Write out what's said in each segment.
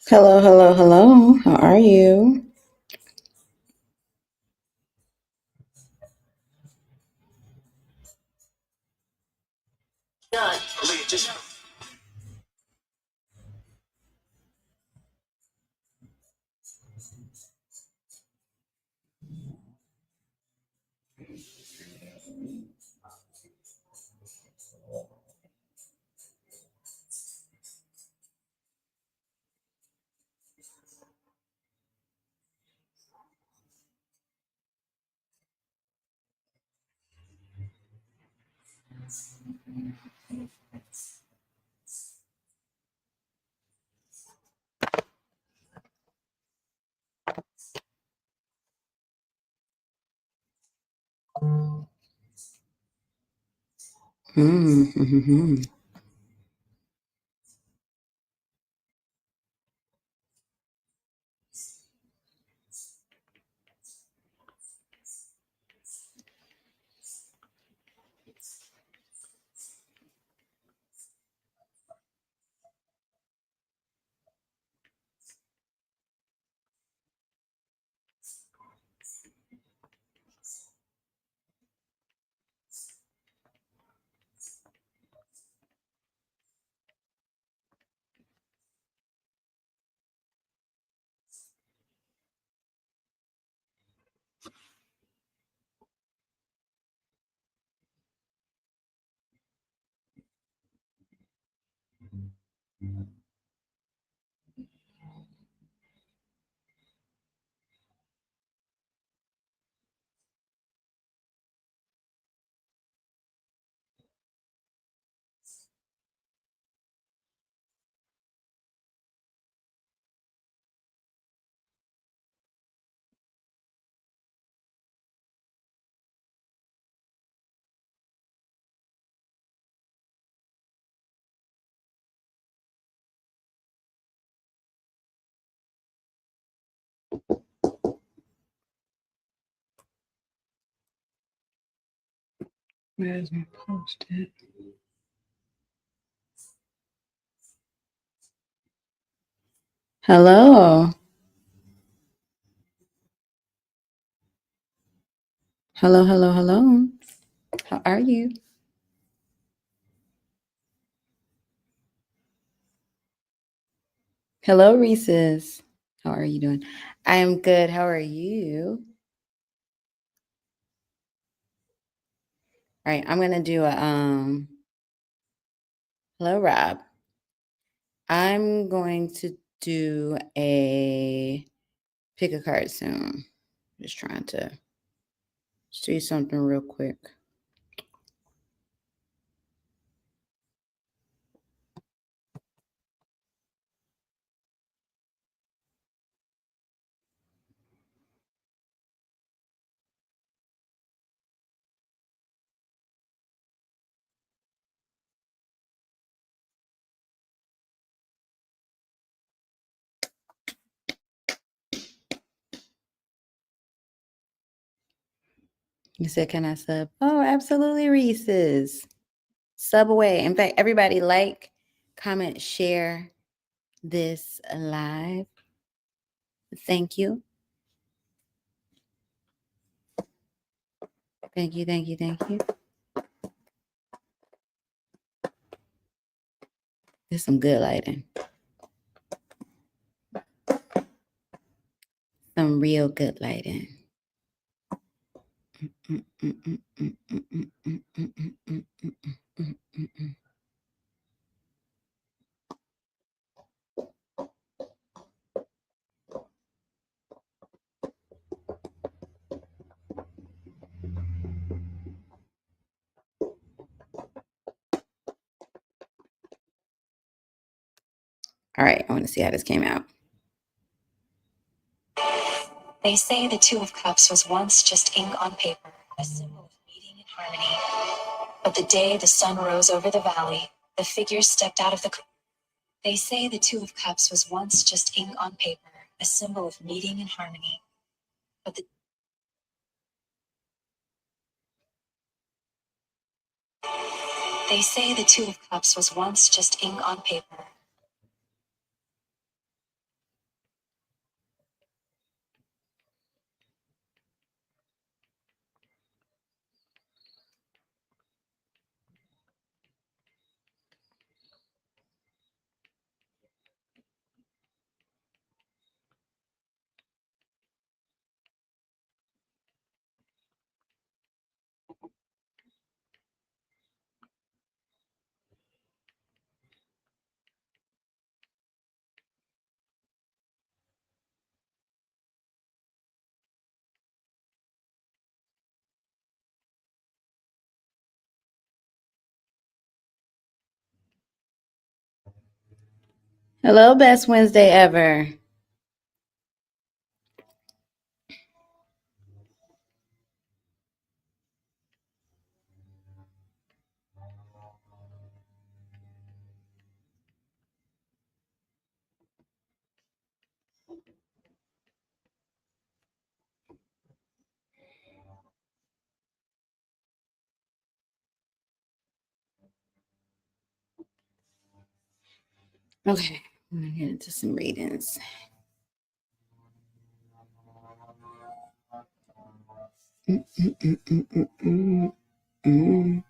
Hello, hello, hello. How are you? Mm-hmm. Where's my post-it? Hello. Hello, hello, hello. How are you? Hello, Reese's. How are you doing? I am good. How are you? All right, I'm gonna do a hello, Rob. I'm going to do a pick a card soon. Just trying to see something real quick. You said, can I sub? Oh, absolutely, Reese's. Sub away. In fact, everybody like, comment, share this live. Thank you. Thank you, thank you, thank you. There's some good lighting. Some real good lighting. All right, I want to see how this came out. They say the Two of Cups was once just ink on paper, a symbol of meeting and harmony. But the day the sun rose over the valley, the figures stepped out of the. They say the Two of Cups was once just ink on paper, a symbol of meeting and harmony. But the. They say the Two of Cups was once just ink on paper. Hello, best Wednesday ever. Okay, I'm gonna get into some readings. Mm.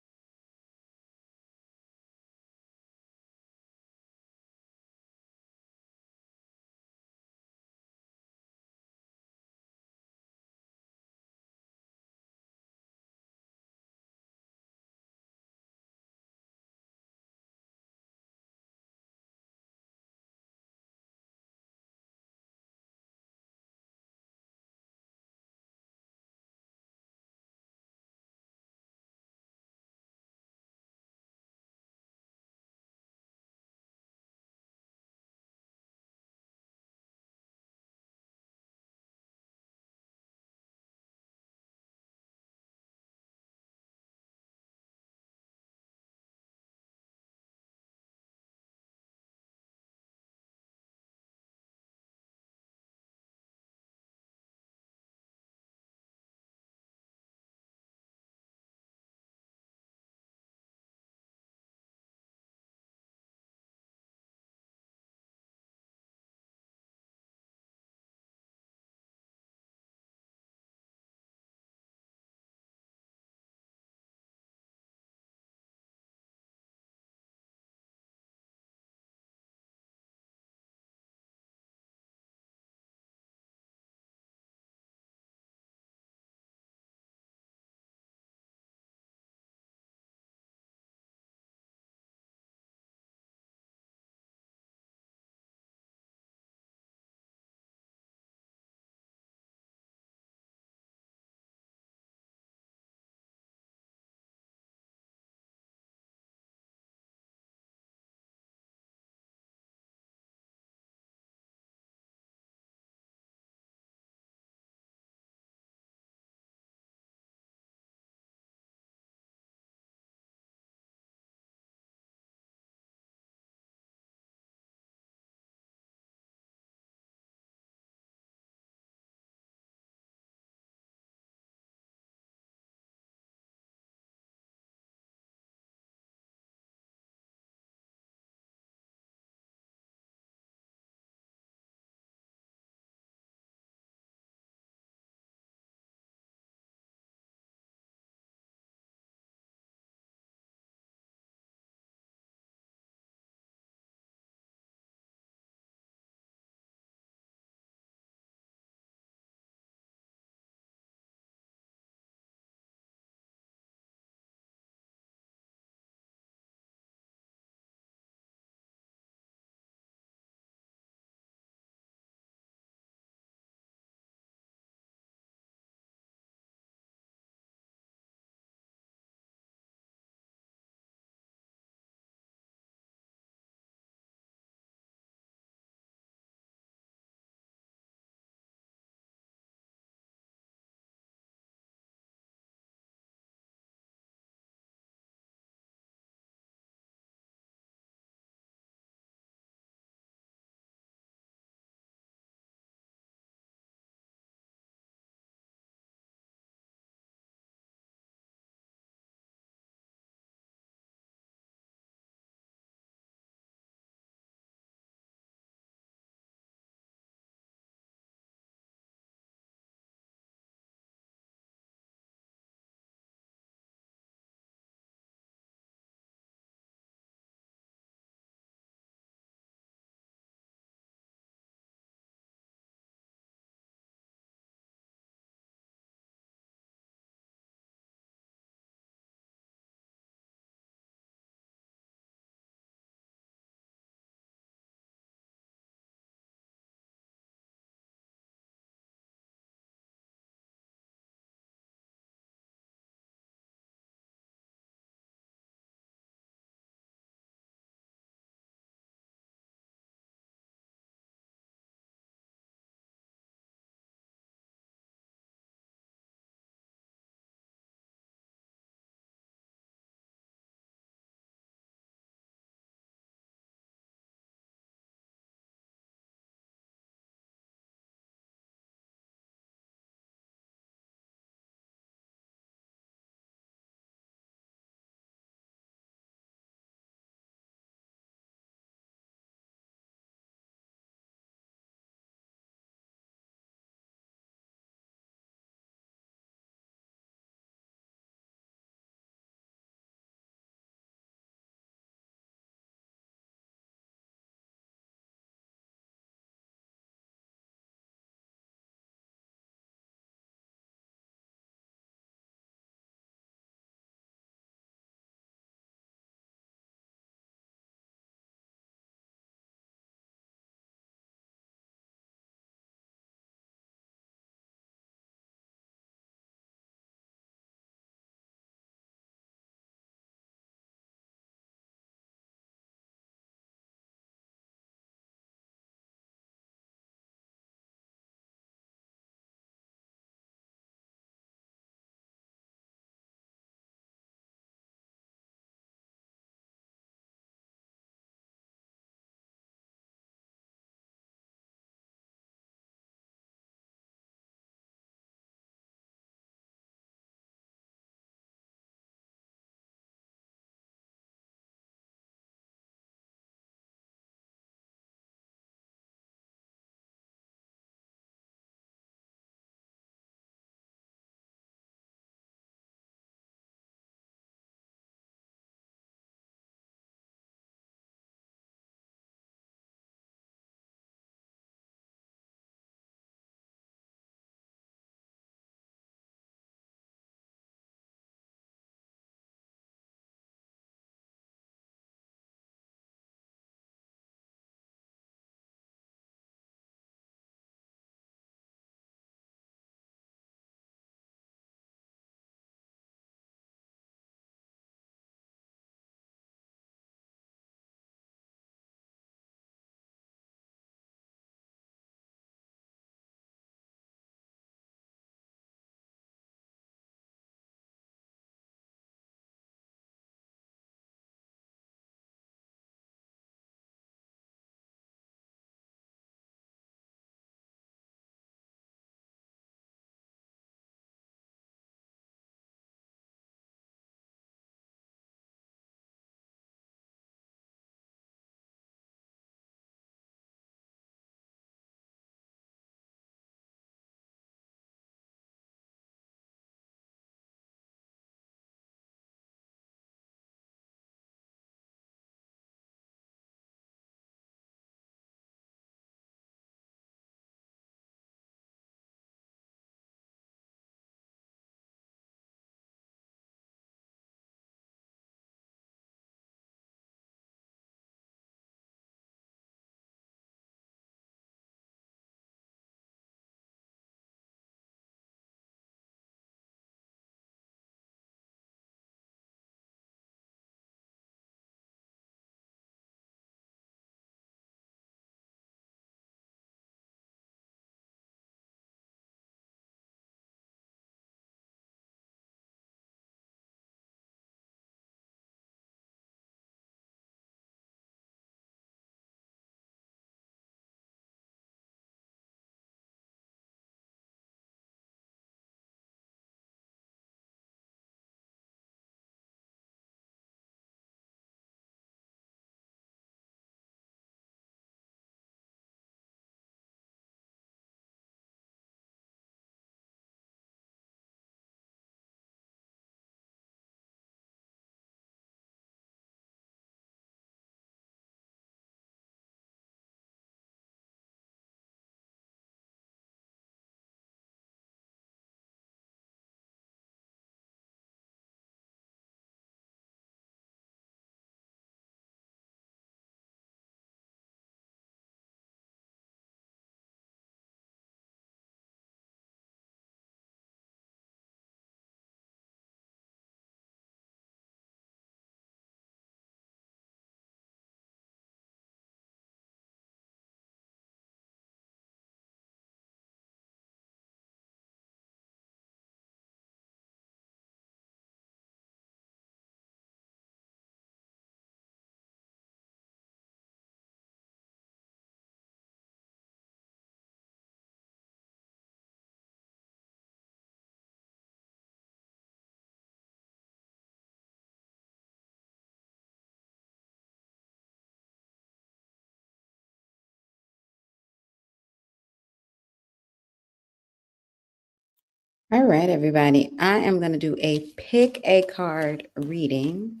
All right, everybody. I am going to do a pick a card reading.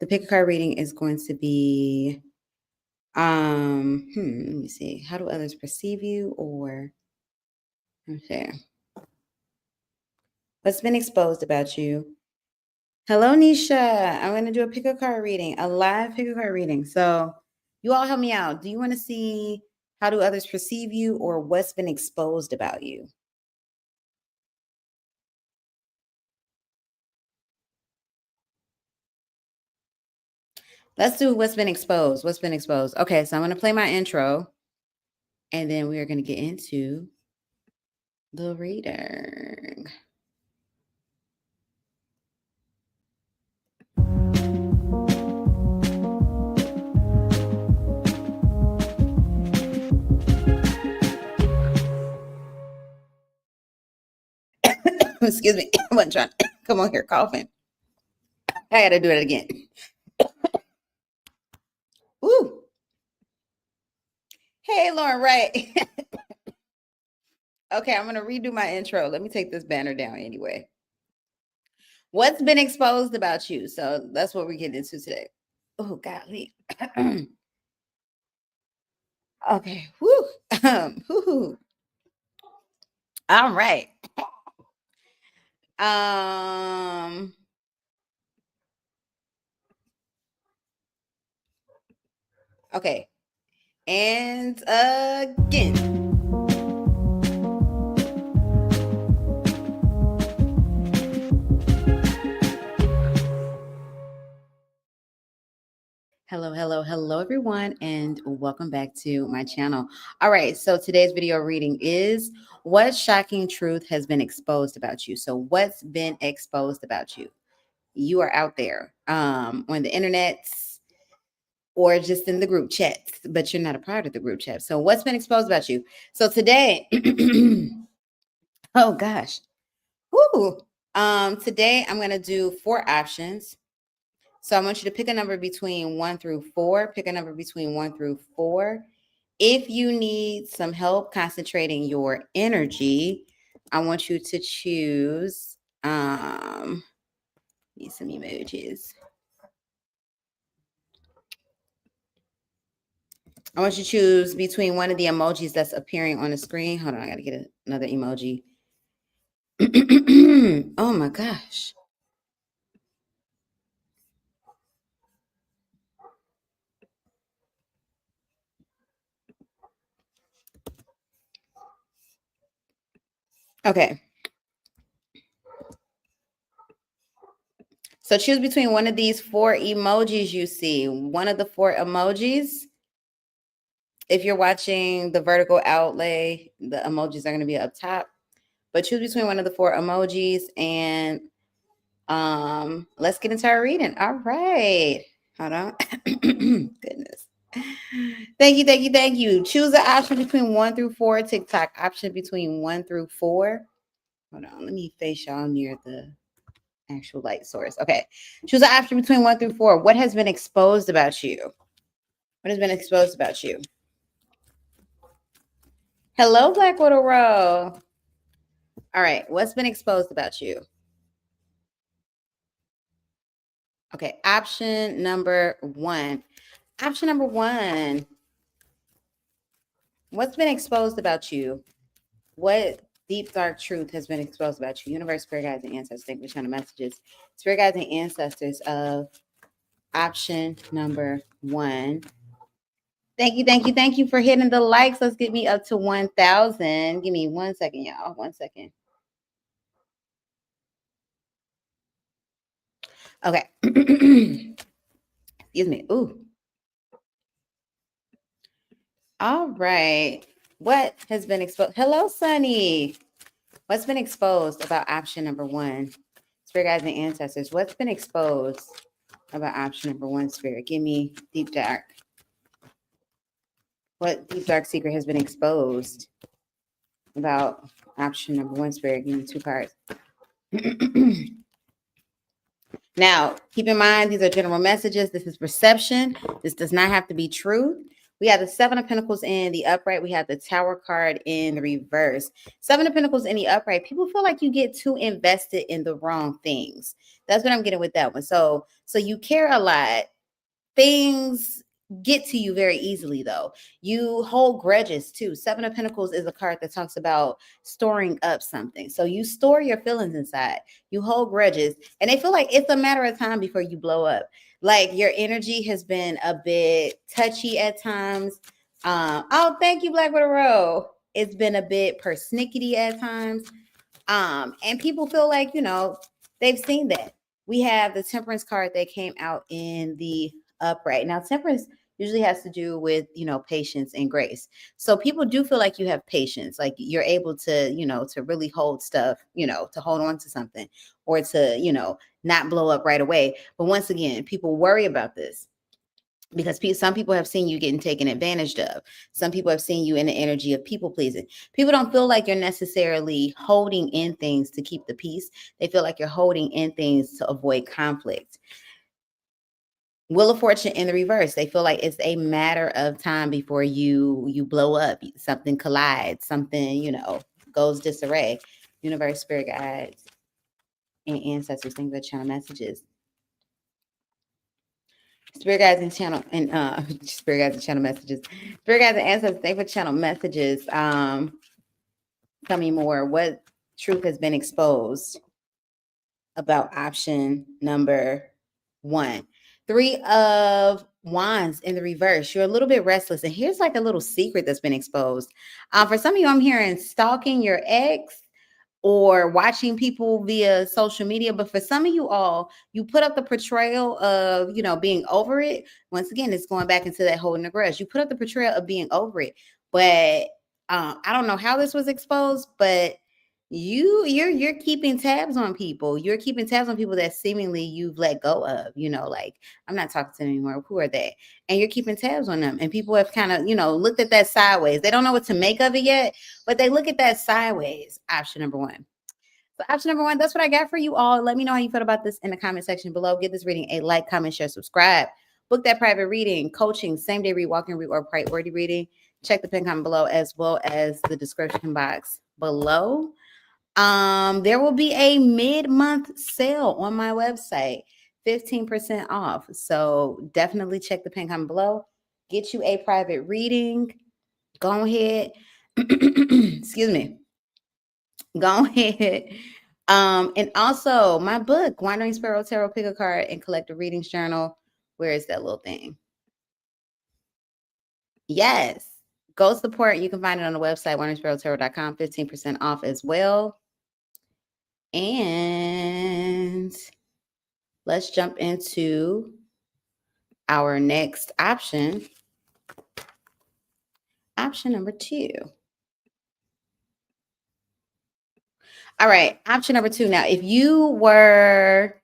The pick a card reading is going to be, let me see. How do others perceive you? Or, okay. What's been exposed about you? Hello, Nisha. I'm going to do a pick a card reading, a live pick a card reading. So you all help me out. Do you want to see how do others perceive you or what's been exposed about you? Let's do what's been exposed. What's been exposed? Okay, so I'm going to play my intro and then we are going to get into the reading. Excuse me. I wasn't trying to come on here coughing. I got to do it again. Ooh. Hey, Lauren, right. Okay, I'm going to redo my intro. Let me take this banner down anyway. What's been exposed about you? So that's what we're getting into today. Oh, golly. Okay. Woo. Woo. All right. Okay. And again. Hello, everyone, and welcome back to my channel. All right, so today's video reading is what shocking truth has been exposed about you? So what's been exposed about you? You are out there on the internet or just in the group chats, but you're not a part of the group chat. So what's been exposed about you? So today, oh gosh, woo, today I'm gonna do 4 options. So I want you to pick a number between 1 through 4. Pick a number between 1 through 4. If you need some help concentrating your energy, I want you to choose. Need some emojis. I want you to choose between one of the emojis that's appearing on the screen. Hold on, I got to get another emoji. Oh my gosh. Okay. So choose between one of these 4 emojis you see. One of the 4 emojis. If you're watching the vertical outlay, the emojis are going to be up top. But choose between one of the 4 emojis and let's get into our reading. All right. Hold on. Goodness. Thank you. Choose an option between 1 through 4. TikTok option between 1 through 4. Hold on. Let me face y'all near the actual light source. Okay. Choose an option between 1 through 4. What has been exposed about you? What has been exposed about you? Hello, Black Widow Row. All right. What's been exposed about you? Okay. Option number 1. Option number 1. What's been exposed about you? What deep, dark truth has been exposed about you? Universe, spirit guides, and ancestors. Thank you for sharing the messages. Spirit guides and ancestors of option number 1. Thank you for hitting the likes. Let's get me up to 1,000. Give me 1 second, y'all. 1 second. Okay. Excuse me. Ooh. All right. What has been exposed? Hello, Sunny. What's been exposed about option number 1? Spirit guides and ancestors. What's been exposed about option number 1, spirit? Give me deep dark. What deep dark secret has been exposed about option number 1, spirit? Give me 2 cards. Now, keep in mind, these are general messages. This is perception. This does not have to be truth. We have the Seven of Pentacles in the upright. We have the Tower card in the reverse. Seven of Pentacles in the upright. People feel like you get too invested in the wrong things. That's what I'm getting with that one. So you care a lot. Things get to you very easily, though. You hold grudges too. Seven of Pentacles is a card that talks about storing up something. So you store your feelings inside. You hold grudges, and they feel like it's a matter of time before you blow up. Like your energy has been a bit touchy at times. Oh, thank you, Black Widow Row. It's been a bit persnickety at times. And people feel like, they've seen that. We have the Temperance card that came out in the upright. Now, Temperance usually has to do with, patience and grace. So people do feel like you have patience, like you're able to, to really hold stuff, to hold on to something, or to, not blow up right away. But once again, people worry about this because some people have seen you getting taken advantage of. Some people have seen you in the energy of people pleasing. People don't feel like you're necessarily holding in things to keep the peace. They feel like you're holding in things to avoid conflict. Wheel of Fortune in the reverse. They feel like it's a matter of time before you blow up. Something collides. Something, goes disarray. Universe, spirit guides, and ancestors, things that channel messages. Spirit guides and channel spirit guides and channel messages. Spirit guides and ancestors, thank for channel messages. Tell me more. What truth has been exposed about option number 1? 3 of Wands in the reverse. You're a little bit restless, and here's like a little secret that's been exposed. For some of you, I'm hearing stalking your ex or watching people via social media. But for some of you all, you put up the portrayal of, being over it. Once again, it's going back into that holding the grudge. You put up the portrayal of being over it. But I don't know how this was exposed, but you're keeping tabs on people. You're keeping tabs on people that seemingly you've let go of, like, I'm not talking to them anymore. Who are they? And you're keeping tabs on them. And people have kind of, looked at that sideways. They don't know what to make of it yet, but they look at that sideways. Option number 1. So option number 1, that's what I got for you all. Let me know how you felt about this in the comment section below. Give this reading a like, comment, share, subscribe. Book that private reading, coaching, same day read, walk-in read, or priority reading. Check the pin comment below as well as the description box below. There will be a mid-month sale on my website, 15% off. So definitely check the pin comment below. Get you a private reading. Go ahead. Excuse me. Go ahead. And also my book, Wandering Sparrow Tarot, pick a card and collect a readings journal. Where is that little thing? Yes. Go support. You can find it on the website, WanderingSparrowTarot.com, 15% off as well. And let's jump into our next option. Option number 2. All right. Option number 2. Now, if you were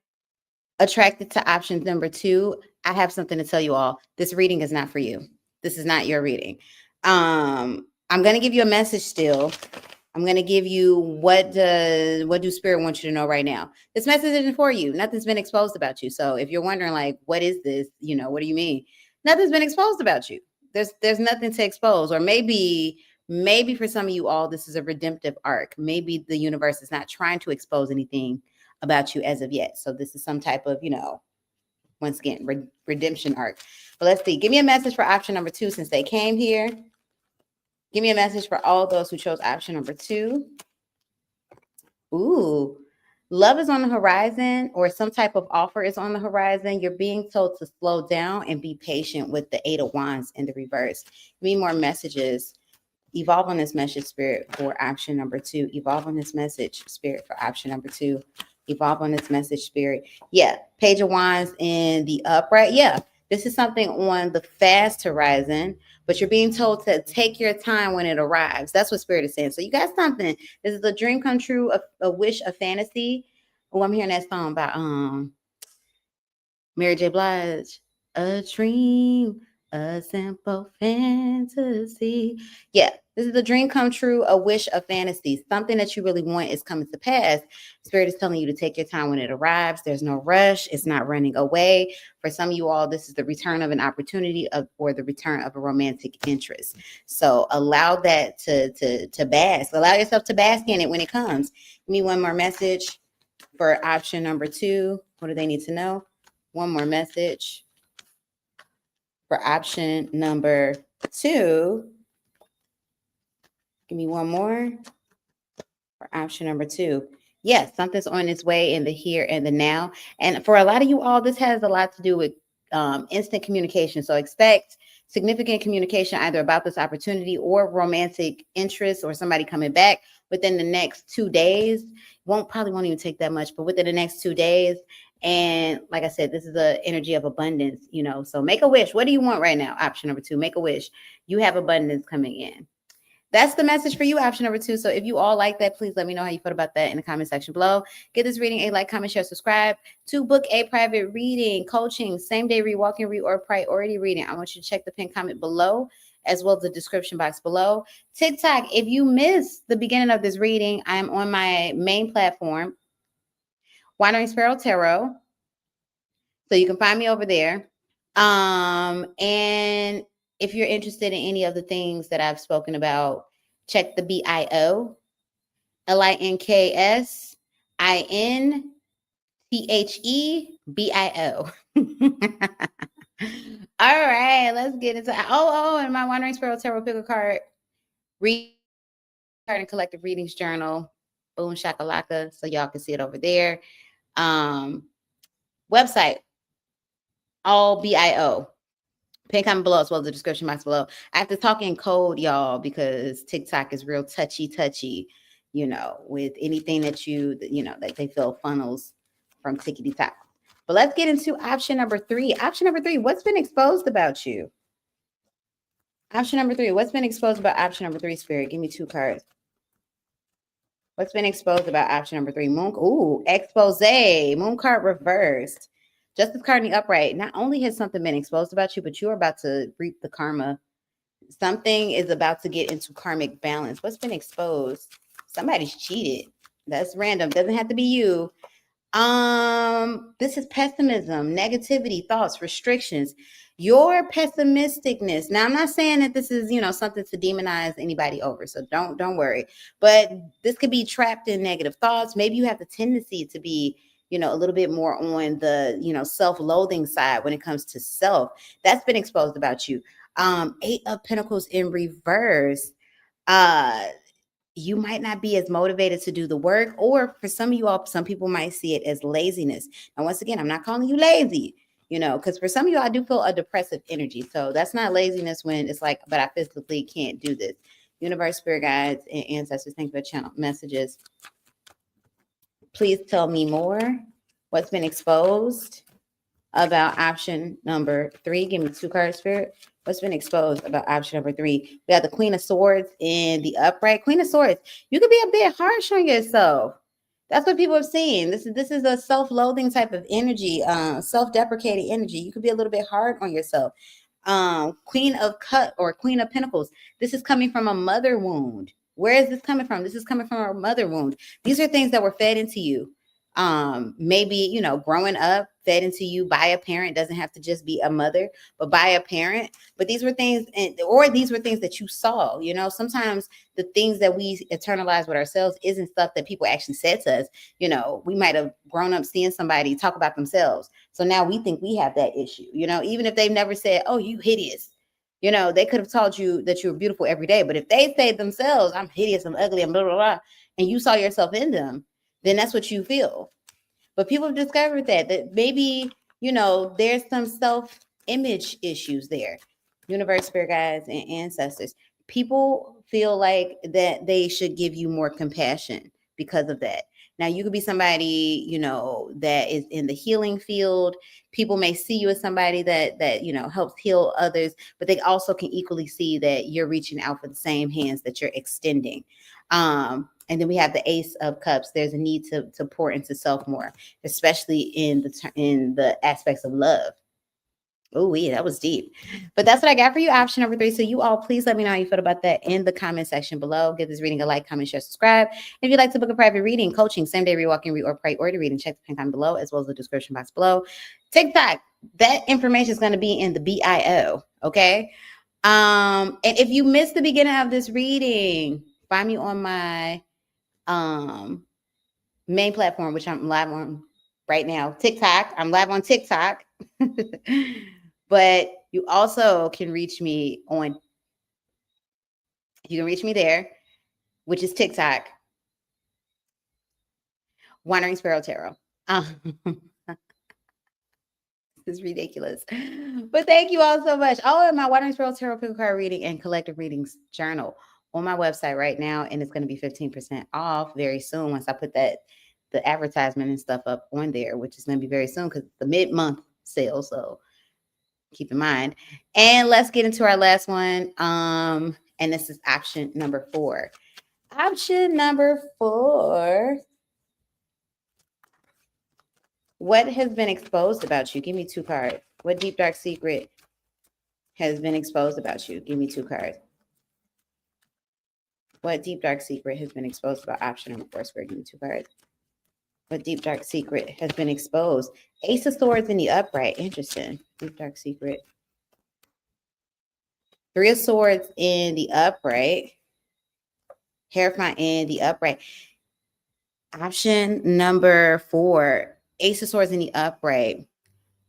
attracted to option number 2, I have something to tell you all. This reading is not for you. This is not your reading. I'm going to give you a message still. I'm going to give you what do Spirit want you to know right now. This message isn't for you. Nothing's been exposed about you. So if you're wondering, like, what is this? What do you mean? Nothing's been exposed about you. There's nothing to expose. Or maybe for some of you all, this is a redemptive arc. Maybe the universe is not trying to expose anything about you as of yet. So this is some type of, once again, redemption arc. But let's see. Give me a message for option number 2 since they came here. Give me a message for all those who chose option number 2. Ooh, love is on the horizon, or some type of offer is on the horizon. You're being told to slow down and be patient with the 8 of Wands in the reverse. Give me more messages. Evolve on this message, Spirit, for option number 2. Evolve on this message, Spirit, for option number 2. Evolve on this message, Spirit. Yeah, Page of Wands in the upright. Yeah, this is something on the fast horizon, but you're being told to take your time when it arrives. That's what Spirit is saying. So you got something. This is a dream come true, a wish, a fantasy. Oh, I'm hearing that song by Mary J. Blige. A dream, a simple fantasy. Yeah, This is a dream come true, a wish, a fantasy. Something that you really want is coming to pass. Spirit is telling you to take your time when it arrives. There's no rush. It's not running away. For some of you all, this is the return of an opportunity or the return of a romantic interest. So allow that to bask. Allow yourself to bask in it when it comes. Give me one more message for option number 2. What do they need to know? One more message for option number 2. Give me one more for option number 2. Yes, something's on its way in the here and the now. And for a lot of you all, this has a lot to do with instant communication. So expect significant communication either about this opportunity or romantic interest or somebody coming back within the next 2 days. Probably won't even take that much, but within the next 2 days. And like I said, this is the energy of abundance, so make a wish. What do you want right now? Option number 2, make a wish. You have abundance coming in. That's the message for you, option number 2. So if you all like that, please let me know how you feel about that in the comment section below. Give this reading a like, comment, share, subscribe. To book a private reading, coaching, same-day read, walk-in read, or priority reading, I want you to check the pinned comment below, as well as the description box below. TikTok, if you missed the beginning of this reading, I'm on my main platform, WanderingSparrow Tarot. So you can find me over there. And if you're interested in any of the things that I've spoken about, check the bio, LINKSINTHEBIO. All right, let's get into and my Wandering Sparrow Tarot Picker card read card and collective readings journal. Boom shakalaka, so y'all can see it over there. Website, all bio. Pin comment below as well as the description box below. I have to talk in code, y'all, because TikTok is real touchy, with anything that that they feel funnels from tickety tock. But let's get into option number 3. Option number 3, what's been exposed about you? Option number 3, what's been exposed about option number 3, Spirit? Give me 2 cards. What's been exposed about option number 3? Moon, expose. Moon card reversed. Justice card in the upright. Not only has something been exposed about you, but you're about to reap the karma. Something is about to get into karmic balance. What's been exposed? Somebody's cheated. That's random. Doesn't have to be you. This is pessimism, negativity, thoughts, restrictions. Your pessimisticness. Now, I'm not saying that this is, something to demonize anybody over. So don't worry. But this could be trapped in negative thoughts. Maybe you have the tendency to be a little bit more on the, self-loathing side when it comes to self. That's been exposed about you. 8 of Pentacles in reverse. You might not be as motivated to do the work, or for some of you all, some people might see it as laziness. And once again, I'm not calling you lazy, because for some of you, I do feel a depressive energy. So that's not laziness when it's like, but I physically can't do this. Universe, spirit guides, and ancestors, thank you for channel messages. Please tell me more. What's been exposed about option number 3? Give me 2 cards, Spirit. What's been exposed about option number 3? We have the Queen of Swords in the upright. Queen of Swords, you could be a bit harsh on yourself. That's what people have seen. This is a self-loathing type of energy, self-deprecating energy. You could be a little bit hard on yourself. Queen of Cups or Queen of Pentacles. This is coming from a mother wound. Where is this coming from? This is coming from a mother wound. These are things that were fed into you. Maybe, growing up, fed into you by a parent. Doesn't have to just be a mother, but by a parent. But these were things, these were things that you saw. Sometimes the things that we internalize with ourselves isn't stuff that people actually said to us. We might have grown up seeing somebody talk about themselves, so now we think we have that issue. Even if they've never said, "Oh, you hideous," they could have told you that you were beautiful every day. But if they say themselves, "I'm hideous, I'm ugly, I'm blah blah blah," and you saw yourself in them, then that's what you feel. But people have discovered that maybe, there's some self-image issues there. Universe, spirit guides, and ancestors. People feel like that they should give you more compassion because of that. Now, you could be somebody, that is in the healing field. People may see you as somebody that helps heal others, but they also can equally see that you're reaching out for the same hands that you're extending. And then we have the Ace of Cups. There's a need to pour into self more, especially in the aspects of love. Oh, yeah, that was deep. But that's what I got for you, option number 3. So you all, please let me know how you feel about that in the comment section below. Give this reading a like, comment, share, subscribe. If you'd like to book a private reading, coaching, same-day rewalking, read, or priority reading, check the pin comment below, as well as the description box below. TikTok, that information is going to be in the bio, okay? And if you missed the beginning of this reading, find me on my main platform, which I'm live on right now, TikTok. I'm live on TikTok. But you also can reach me on, you can reach me there, which is TikTok, WanderingSparrow Tarot. This is ridiculous. But thank you all so much. All of my WanderingSparrow Tarot Pickle Card Reading and Collective Readings Journal on my website right now, and it's going to be 15% off very soon once I put the advertisement and stuff up on there, which is going to be very soon because it's the mid-month sale. So keep in mind. And let's get into our last one. And this is option number 4. Option number 4. What has been exposed about you? Give me 2 cards. What deep, dark secret has been exposed about you? Give me 2 cards. What deep, dark secret has been exposed about option number 4? Square, give me 2 cards. What deep, dark secret has been exposed? Ace of Swords in the upright. Interesting. Deep, dark secret. 3 of Swords in the upright. Hierophant in the upright. Option number 4. Ace of Swords in the upright.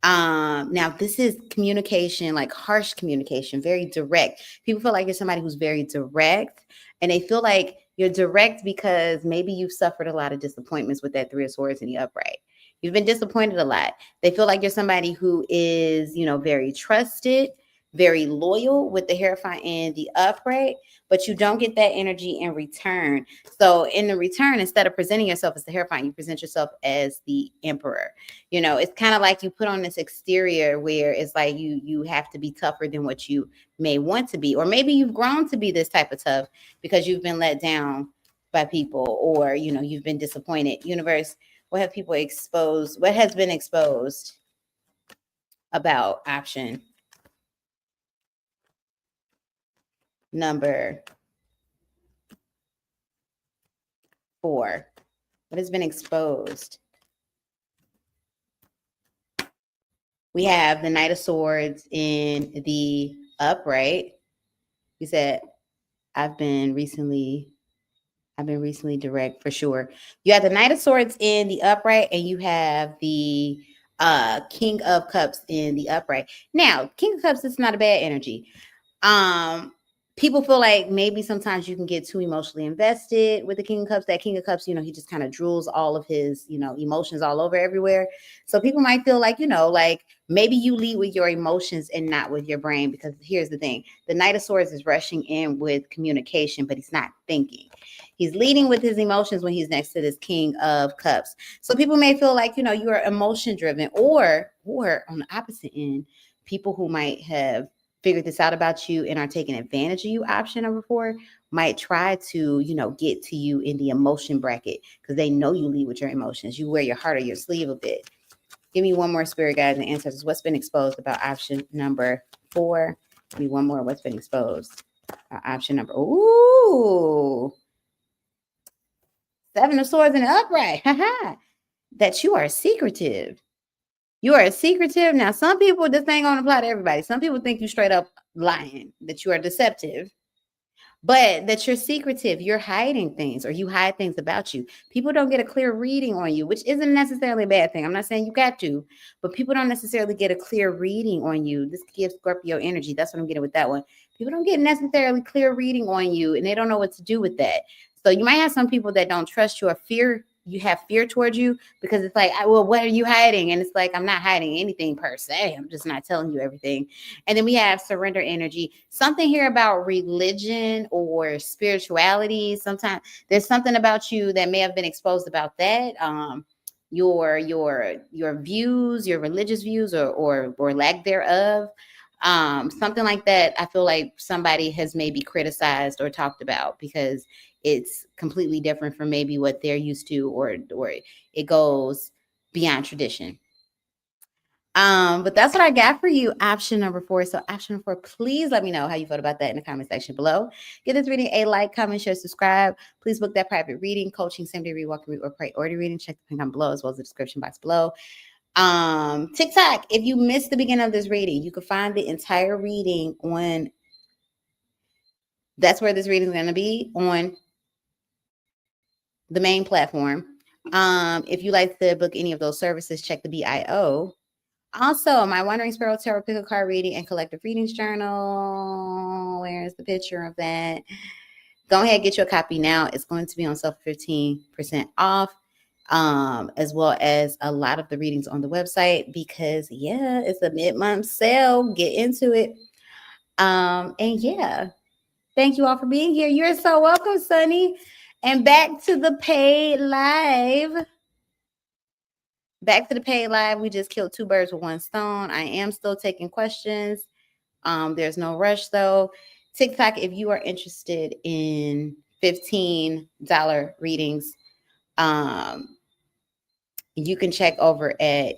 Now this is communication, like harsh communication, very direct. People feel like you're somebody who's very direct, and they feel like you're direct because maybe you've suffered a lot of disappointments with that 3 of Swords in the upright. You've been disappointed a lot. They feel like you're somebody who is, very trusted, very loyal with the Hierophant and the upright, but you don't get that energy in return. So in the return, instead of presenting yourself as the Hierophant, you present yourself as the Emperor. It's kind of like you put on this exterior where it's like you have to be tougher than what you may want to be, or maybe you've grown to be this type of tough because you've been let down by people, or you've been disappointed. Universe, what have people exposed? What has been exposed about option number 4? What has been exposed? We have the Knight of Swords in the upright. You said, I've been recently direct, for sure. You have the Knight of Swords in the upright, and you have the King of Cups in the upright. Now, King of Cups is not a bad energy. People feel like maybe sometimes you can get too emotionally invested with the King of Cups. That King of Cups, he just kind of drools all of his, emotions all over everywhere. So people might feel like, like maybe you lead with your emotions and not with your brain, because here's the thing. The Knight of Swords is rushing in with communication, but he's not thinking. He's leading with his emotions when he's next to this King of Cups. So people may feel like, you are emotion driven, or on the opposite end, people who might have figured this out about you and are taking advantage of you, option number 4, might try to, get to you in the emotion bracket because they know you lead with your emotions. You wear your heart on your sleeve a bit. Give me one more, spirit guides and ancestors. What's been exposed about option number 4? Give me one more. What's been exposed? Option number, 7 of Swords in the upright. That you are secretive. You are secretive. Now, some people, this ain't going to apply to everybody. Some people think you straight up lying, that you are deceptive, but that you're secretive. You're hiding things, or you hide things about you. People don't get a clear reading on you, which isn't necessarily a bad thing. I'm not saying you got to, but people don't necessarily get a clear reading on you. This gives Scorpio energy. That's what I'm getting with that one. People don't get necessarily clear reading on you, and they don't know what to do with that. So you might have some people that don't trust you, or you have fear towards you, because it's like, well, what are you hiding? And it's like, I'm not hiding anything per se. I'm just not telling you everything. And then we have surrender energy. Something here about religion or spirituality. Sometimes there's something about you that may have been exposed about that. Your views, your religious views, or lack thereof. Something like that. I feel like somebody has maybe criticized or talked about because it's completely different from maybe what they're used to, or it goes beyond tradition. But that's what I got for you. Option number 4. So option number 4, please let me know how you felt about that in the comment section below. Give this reading a like, comment, share, subscribe. Please book that private reading, coaching, same-day read, walk, read, or priority reading. Check the link below as well as the description box below. TikTok, if you missed the beginning of this reading, you can find the entire reading on, that's where this reading is going to be, on the main platform. If you like to book any of those services, check the bio. Also, my Wandering Sparrow Tarot Pick a Card reading and collective readings journal. Where's the picture of that? Go ahead, get your copy now. It's going to be on sale for 15% off, as well as a lot of the readings on the website, because yeah, it's a mid-month sale. Get into it. And yeah, thank you all for being here. You're so welcome, Sunny. And back to the paid live. Back to the paid live. We just killed 2 birds with 1 stone. I am still taking questions. There's no rush though. TikTok, if you are interested in $15 readings, you can check over at,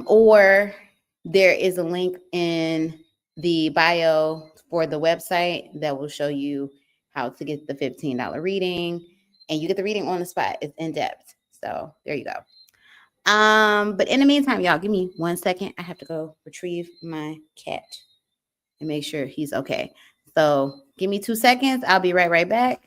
or there is a link in the bio for the website that will show you how to get the $15 reading, and you get the reading on the spot. It's in depth. So there you go. But in the meantime, y'all, give me 1 second. I have to go retrieve my cat and make sure he's okay. So give me 2 seconds. I'll be right back.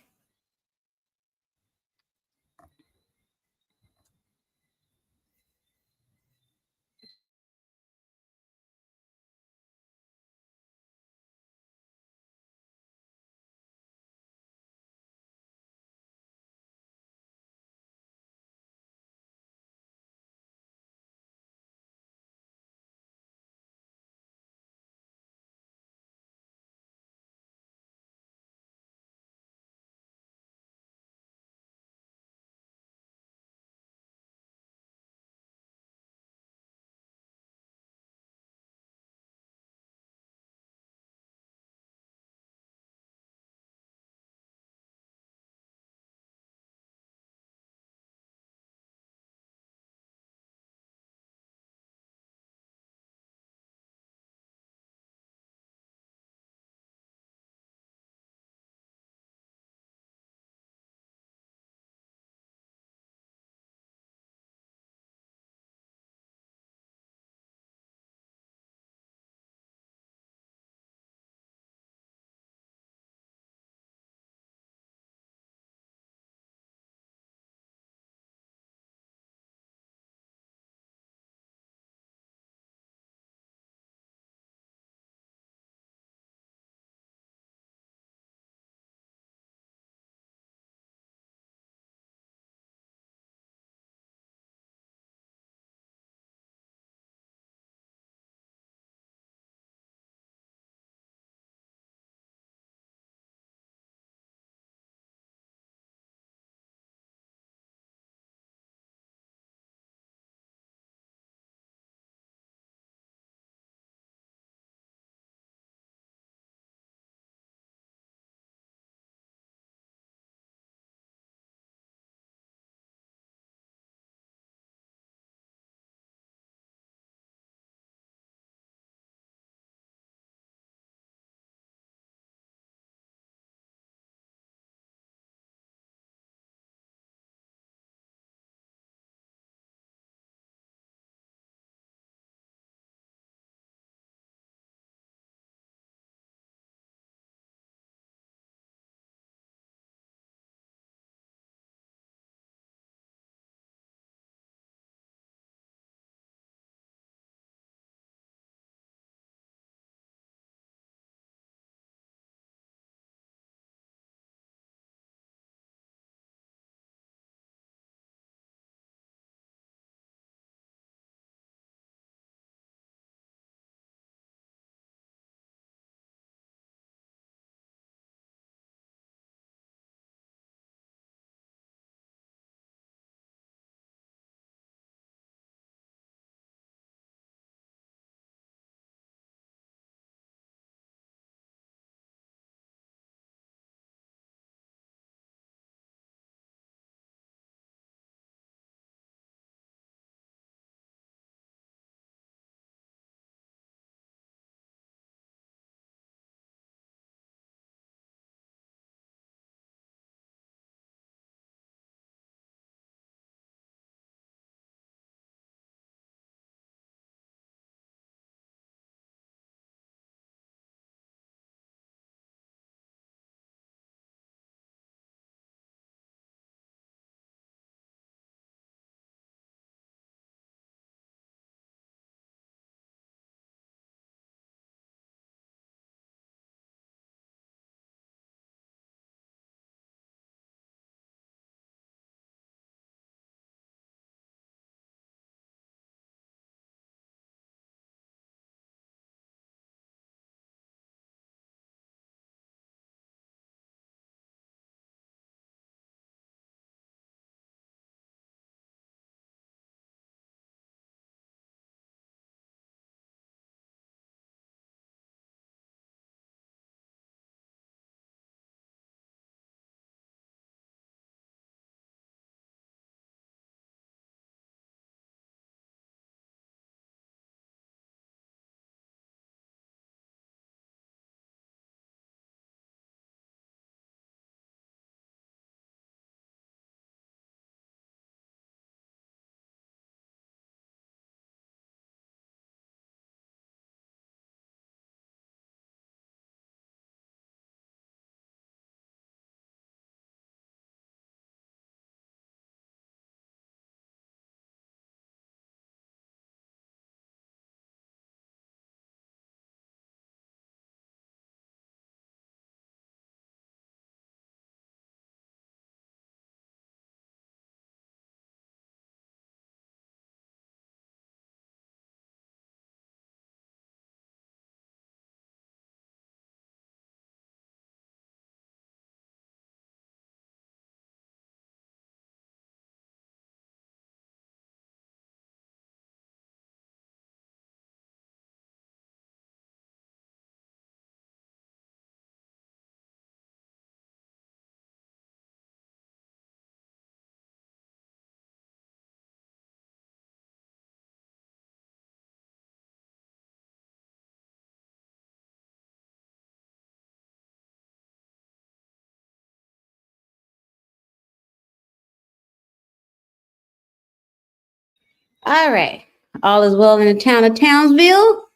All right. All is well in the town of Townsville.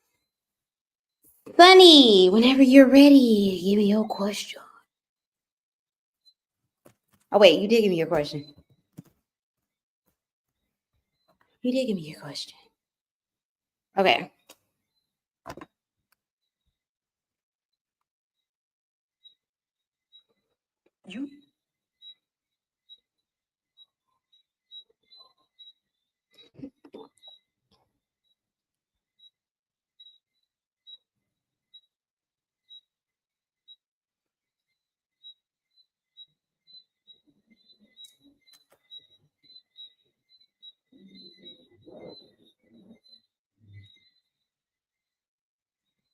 Sunny, whenever you're ready, give me your question. Oh, wait, you did give me your question. You did give me your question. Okay. You.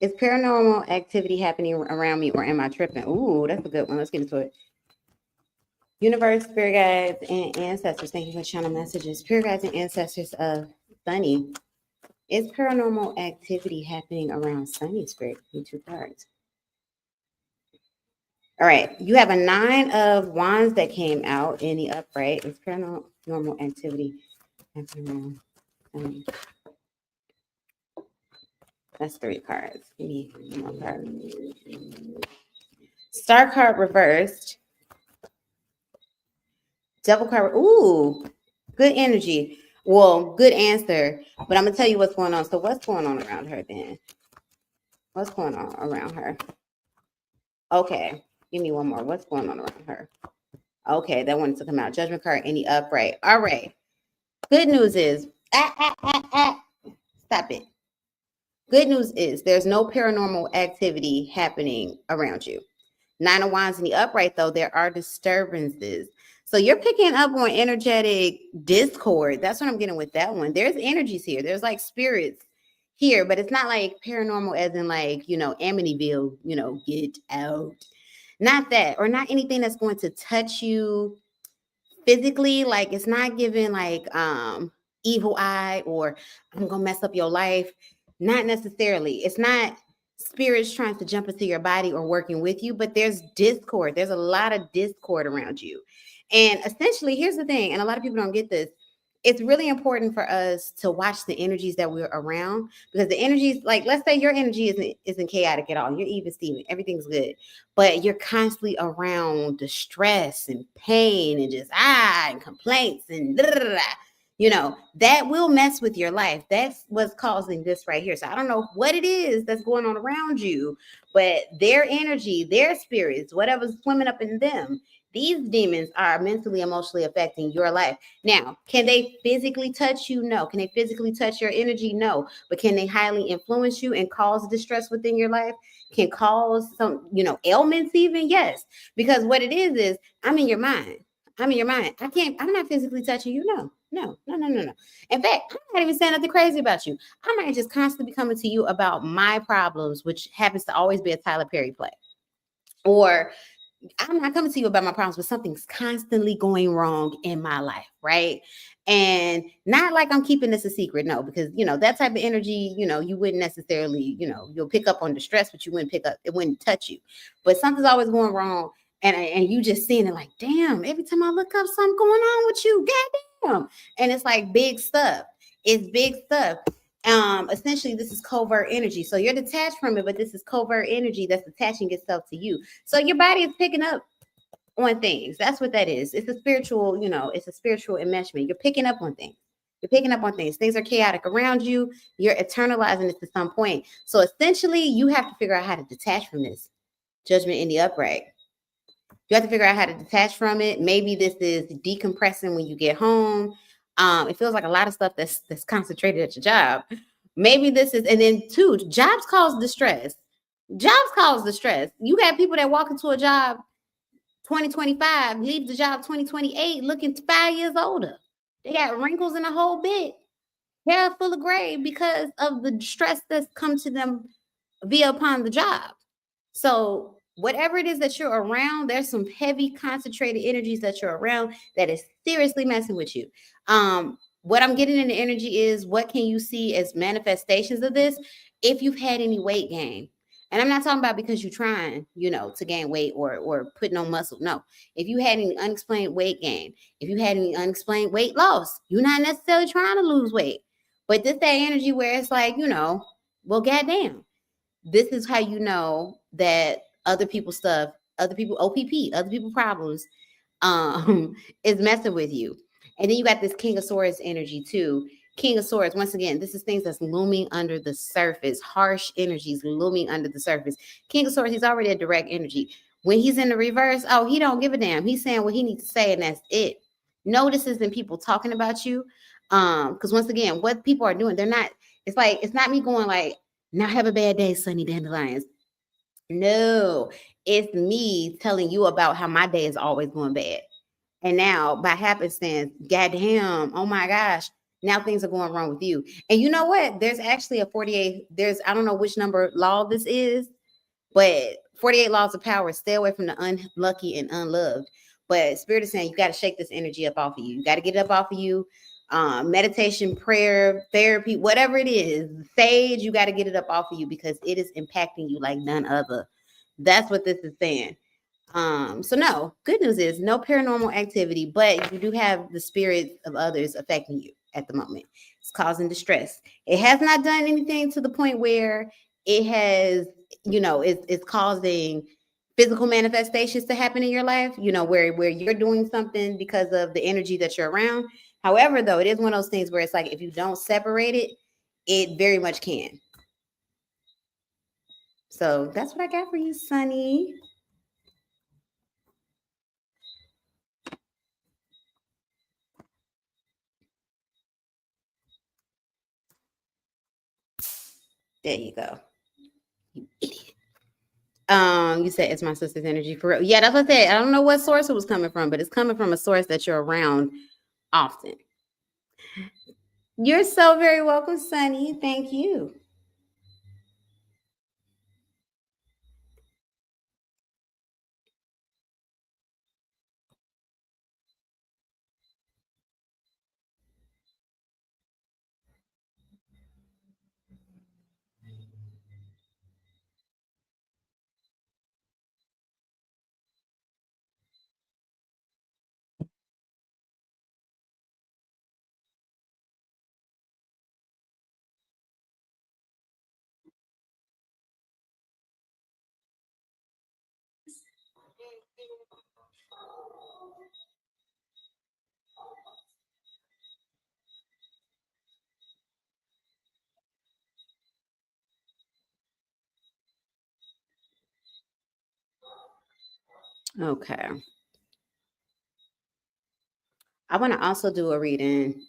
Is paranormal activity happening around me or am I tripping? Ooh, that's a good one. Let's get into it. Universe, spirit guides, and ancestors. Thank you for channel messages. Spirit guides and ancestors of Sunny. Is paranormal activity happening around Sunny spirit? Need 2 cards. All right. You have a 9 of wands that came out in the upright. Is paranormal activity happening around Sunny? That's 3 cards. Give me 1 card. Star card reversed. Devil card. Ooh, good energy. Well, good answer. But I'm gonna tell you what's going on. So what's going on around her then? What's going on around her? Okay, give me 1 more. What's going on around her? Okay, that wanted to come out. Judgment card, any upright. All right. Good news is, stop it. Good news is there's no paranormal activity happening around you. 9 of wands in the upright, though, there are disturbances. So you're picking up on energetic discord. That's what I'm getting with that one. There's energies here. There's like spirits here, but it's not like paranormal as in like, Amityville, get out. Not that, or not anything that's going to touch you physically. Like it's not giving like evil eye or I'm gonna mess up your life. Not necessarily. It's not spirits trying to jump into your body or working with you, but there's discord. There's a lot of discord around you. And essentially, here's the thing, and a lot of people don't get this. It's really important for us to watch the energies that we're around because the energies, like let's say your energy isn't chaotic at all. You're even Steven, everything's good, but you're constantly around the stress and pain and just and complaints and that will mess with your life. That's what's causing this right here. So I don't know what it is that's going on around you, but their energy, their spirits, whatever's swimming up in them, these demons are mentally, emotionally affecting your life. Now, can they physically touch you? No. Can they physically touch your energy? No. But can they highly influence you and cause distress within your life? Can cause some, ailments even? Yes. Because what it is I'm in your mind. I'm in your mind. I'm not physically touching you. No. In fact, I'm not even saying nothing crazy about you. I might just constantly be coming to you about my problems, which happens to always be a Tyler Perry play. Or I'm not coming to you about my problems, but something's constantly going wrong in my life, right? And not like I'm keeping this a secret, no, because that type of energy, you wouldn't necessarily, you'll pick up on the stress, but it wouldn't touch you. But something's always going wrong, and you just seeing it like, damn, every time I look up, something going on with you, goddamn. And it's like big stuff. It's big stuff. Essentially this is covert energy, so you're detached from it, but this is covert energy that's attaching itself to you, so your body is picking up on things. That's what that is. It's a spiritual, it's a spiritual enmeshment. You're picking up on things. Things are chaotic around you. You're eternalizing it to some point. So essentially you have to figure out how to detach from this. Judgment in the upright. You have to figure out how to detach from it. Maybe this is decompressing when you get home. It feels like a lot of stuff that's concentrated at your job. Maybe this is, and then 2, jobs cause distress. You got people that walk into a job 2025, leave the job 2028, looking 5 years older. They got wrinkles in the whole bit, hair full of gray because of the stress that's come to them via upon the job. So whatever it is that you're around, there's some heavy concentrated energies that you're around that is seriously messing with you. What I'm getting in the energy is, what can you see as manifestations of this? If you've had any weight gain, And I'm not talking about because you're trying, to gain weight or putting on muscle. No. If you had any unexplained weight gain, if you had any unexplained weight loss, you're not necessarily trying to lose weight. But this that energy where it's like, well, goddamn. This is how you know that other people's stuff, other people OPP, other people problems, is messing with you. And then you got this King of Swords energy too. King of Swords, once again, this is things that's looming under the surface, harsh energies looming under the surface. King of Swords, he's already a direct energy. When he's in the reverse, oh, he don't give a damn. He's saying what he needs to say, and that's it. Notices in people talking about you. Because once again, what people are doing, they're not, it's not me going like, now have a bad day, Sunny Dandelions. No, it's me telling you about how my day is always going bad. And now by happenstance, goddamn, oh my gosh, now things are going wrong with you. And you know what? There's actually a 48, I don't know which number law this is, but 48 laws of power, stay away from the unlucky and unloved. But Spirit is saying you got to shake this energy up off of you. You got to get it up off of you. Meditation, prayer, therapy, whatever it is, sage, you got to get it up off of you because it is impacting you like none other. That's what this is saying. So no, good news is no paranormal activity, but you do have the spirits of others affecting you at the moment. It's causing distress. It has not done anything to the point where it has, it's causing physical manifestations to happen in your life, where you're doing something because of the energy that you're around. However, though, it is one of those things where it's like if you don't separate it, it very much can. So that's what I got for you, Sunny. There you go. You idiot. You said it's my sister's energy for real. Yeah, that's what I said. I don't know what source it was coming from, but it's coming from a source that you're around often. You're so very welcome, Sunny. Thank you. Okay. I want to also do a reading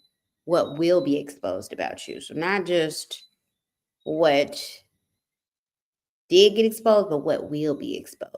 what will be exposed about you. So not just what did get exposed, but what will be exposed.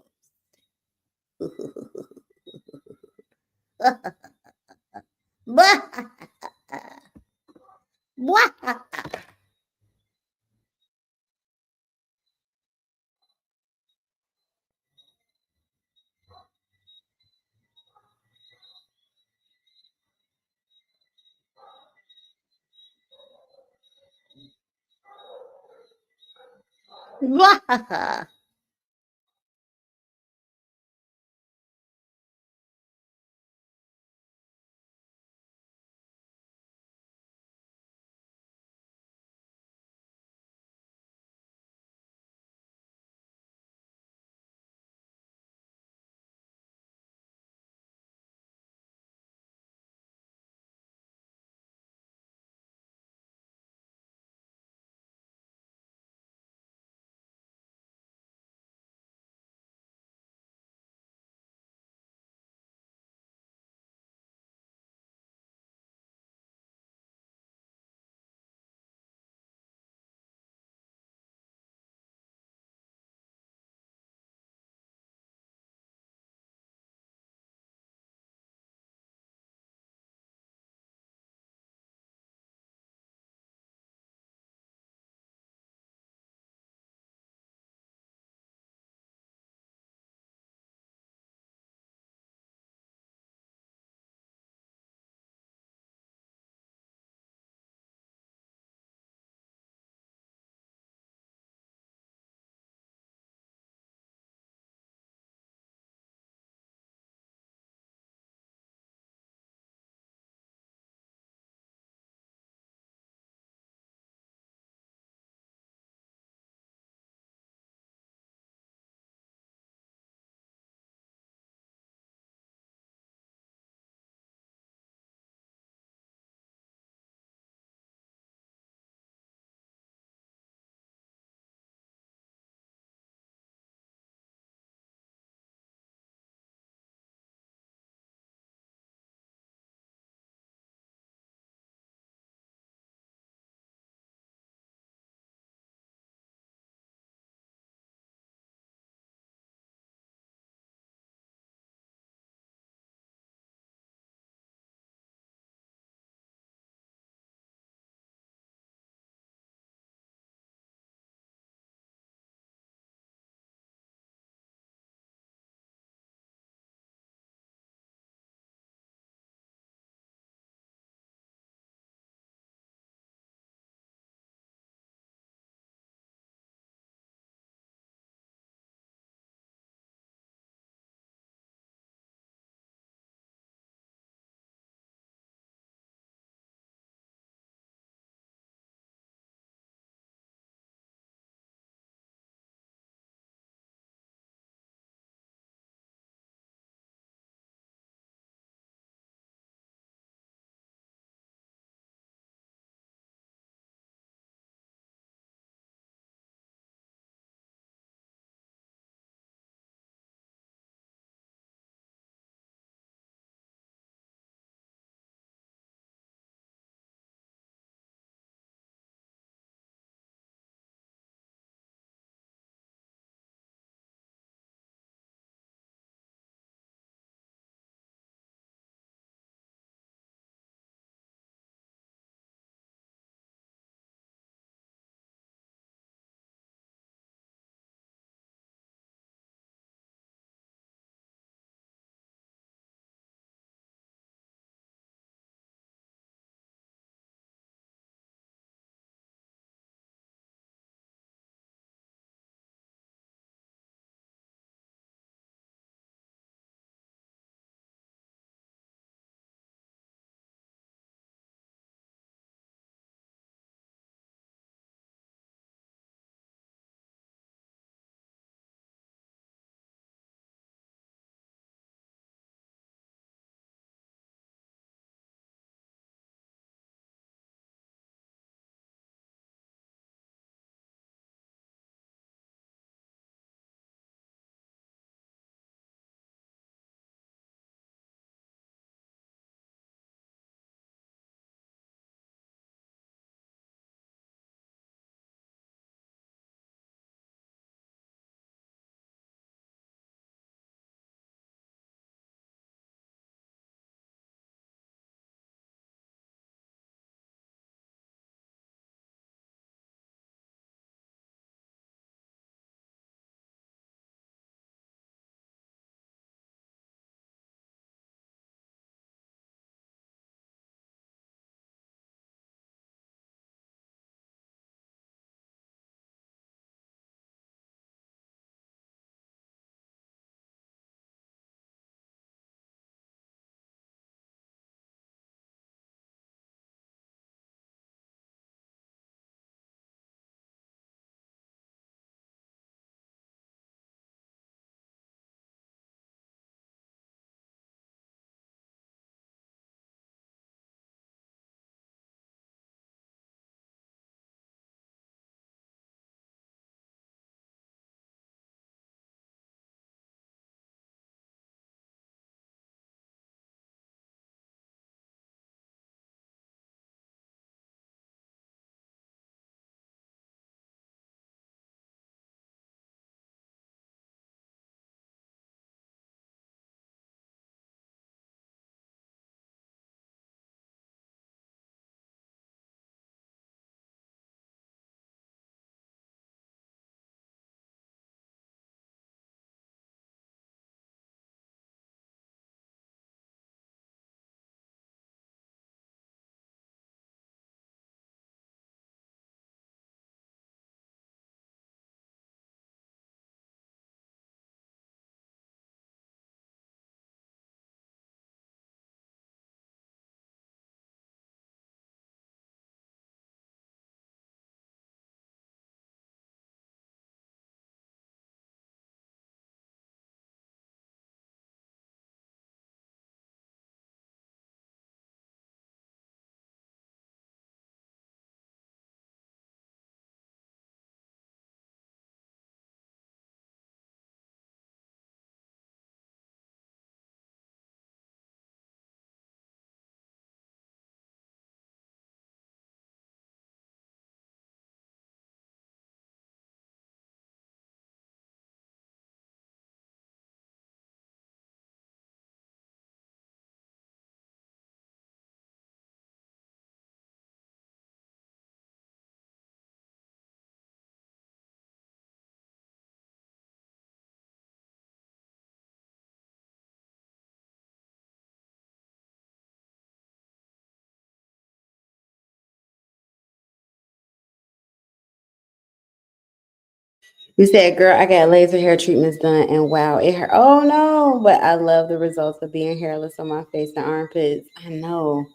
You said, girl, I got laser hair treatments done and wow, it hurt. Oh no, but I love the results of being hairless on my face and armpits. I know.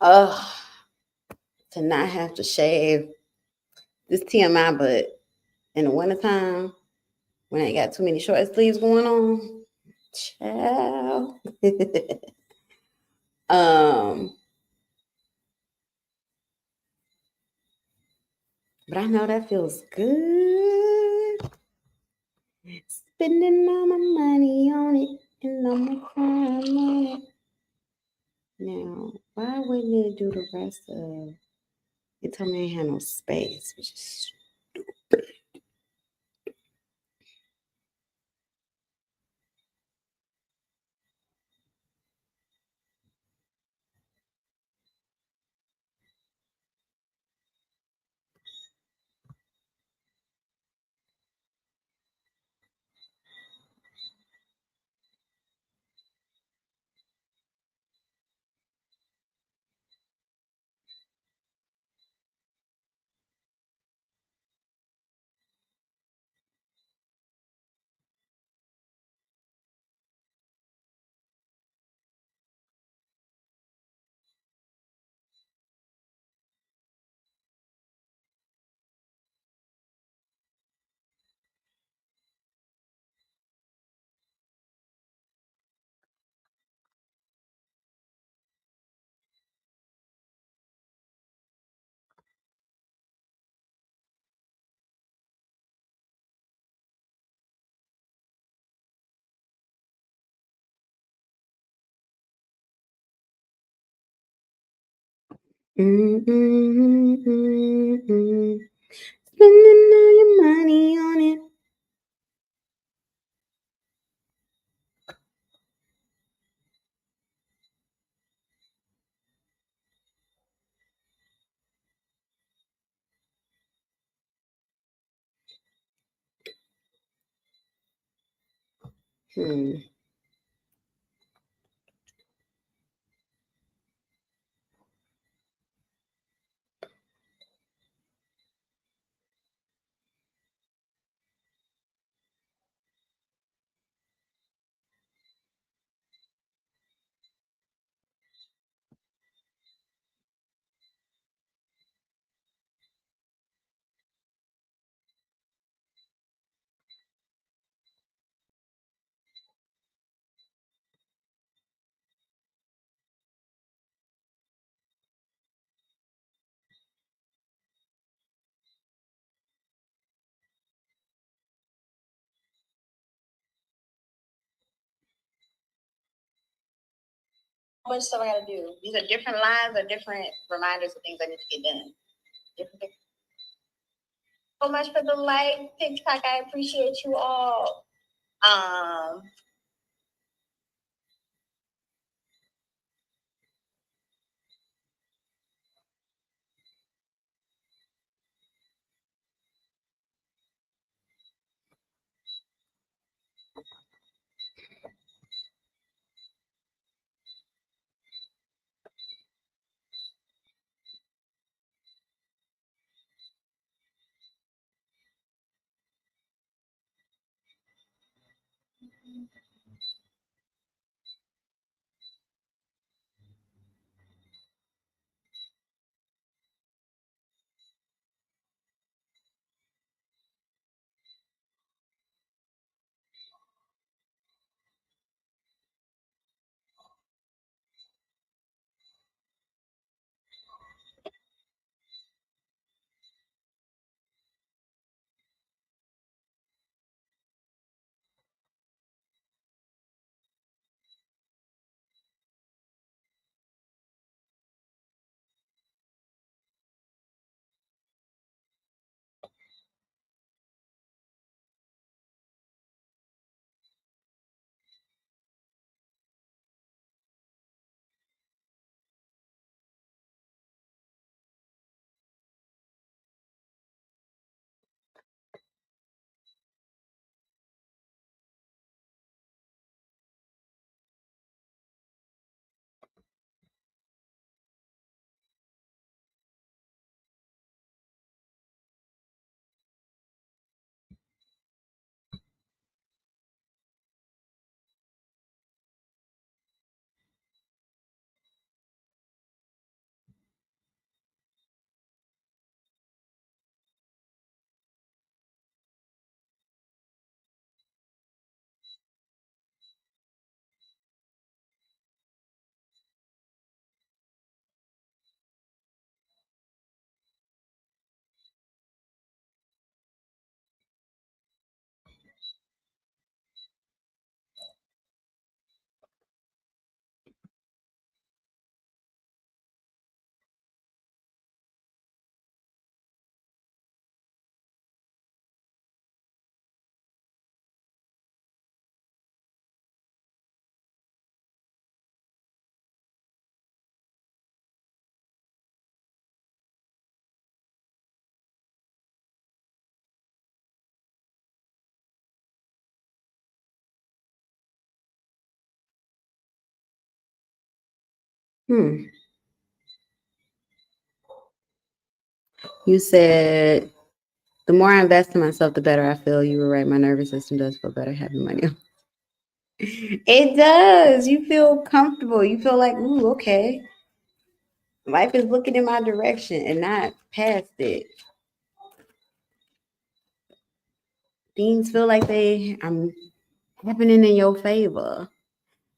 Ugh, to not have to shave. This TMI, but in the wintertime, when I ain't got too many short sleeves going on, child. um, but I know that feels good. Spending all my money on it and all my time on it. Now, why wouldn't it do the rest of it? Told me I ain't had no space, which is spending all your money on it. Hmm. How much stuff I gotta do? These are different lines or different reminders of things I need to get done. Different things. So much for the like, TikTok. I appreciate you all. Um, You said the more I invest in myself, the better I feel. You were right. My nervous system does feel better having money. It does. You feel comfortable. You feel like, ooh, okay. Life is looking in my direction and not past it. Things feel like I'm happening in your favor.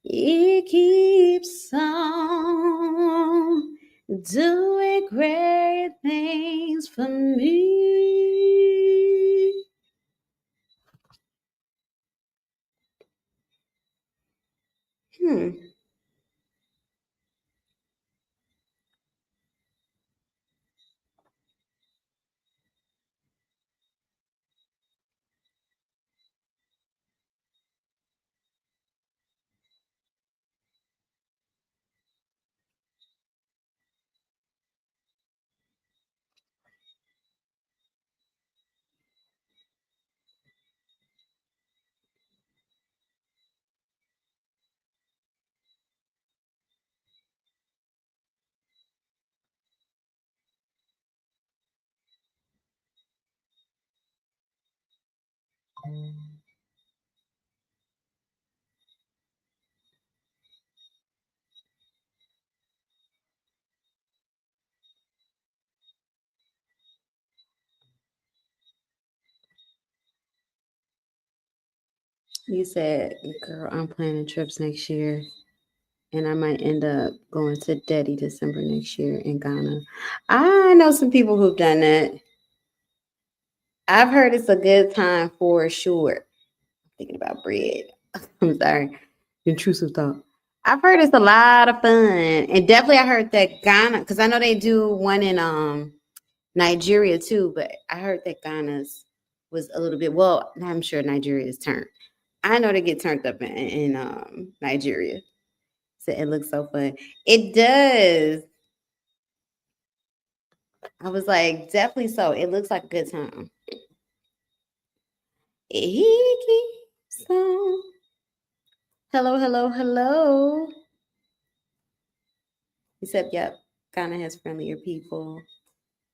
It keeps on doing great things for me. Hmm. You said, girl, I'm planning trips next year. And I might end up going to Daddy December next year in Ghana. I know some people who've done that. I've heard it's a good time for sure. Thinking about bread. I'm sorry. Intrusive thought. I've heard it's a lot of fun. And definitely I heard that Ghana, because I know they do one in Nigeria too, but I heard that Ghana's was a little bit, well, I'm sure Nigeria is turned. I know they get turned up in Nigeria. So it looks so fun. It does. I was like, definitely so. It looks like a good time. He keeps on. Hello, hello, hello. He said, yep, Ghana has friendlier people.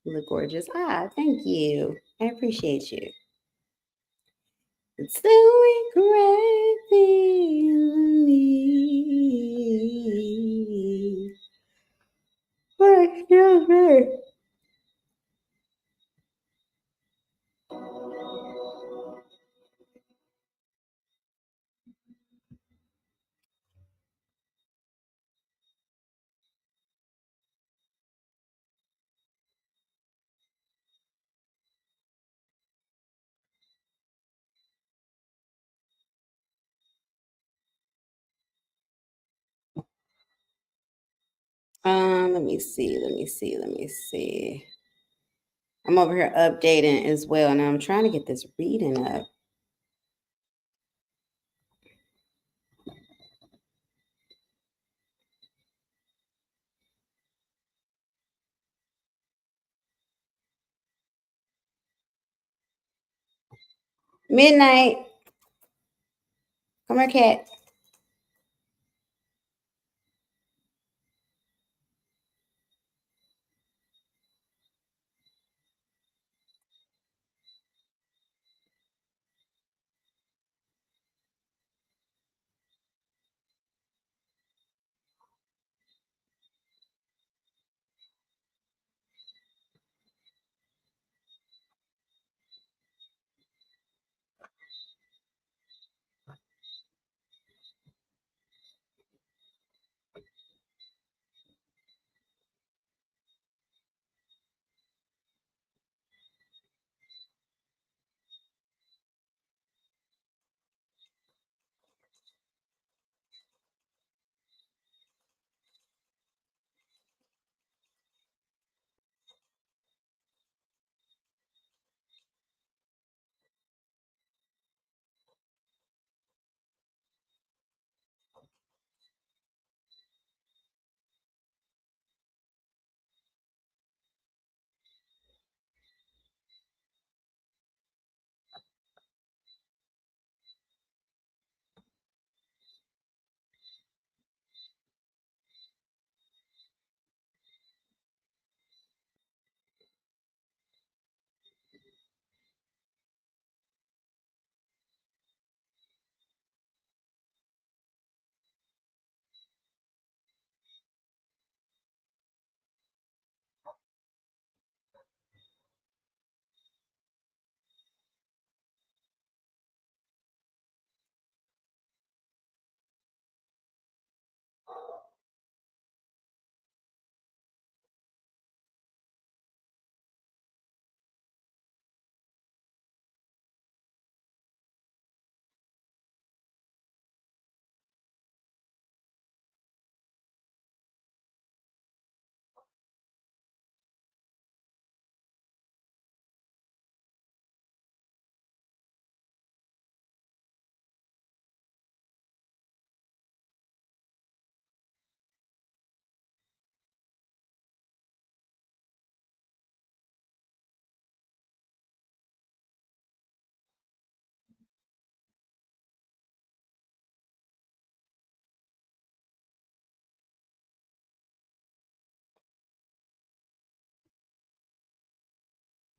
You look gorgeous. Ah, thank you. I appreciate you. It's doing great things for me. Oh, excuse me. Let me see. I'm over here updating as well. Now I'm trying to get this reading up. Midnight. Come here, cat.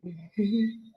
Mhm.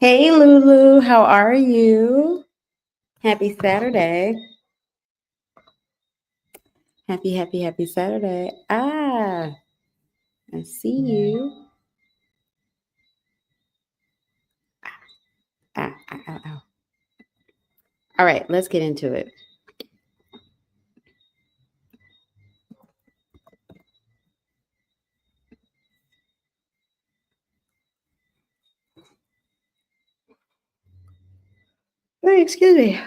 Hey, Lulu, how are you? Happy Saturday. Happy Saturday. I see you. Ow. All right, let's get into it. Hey, excuse me.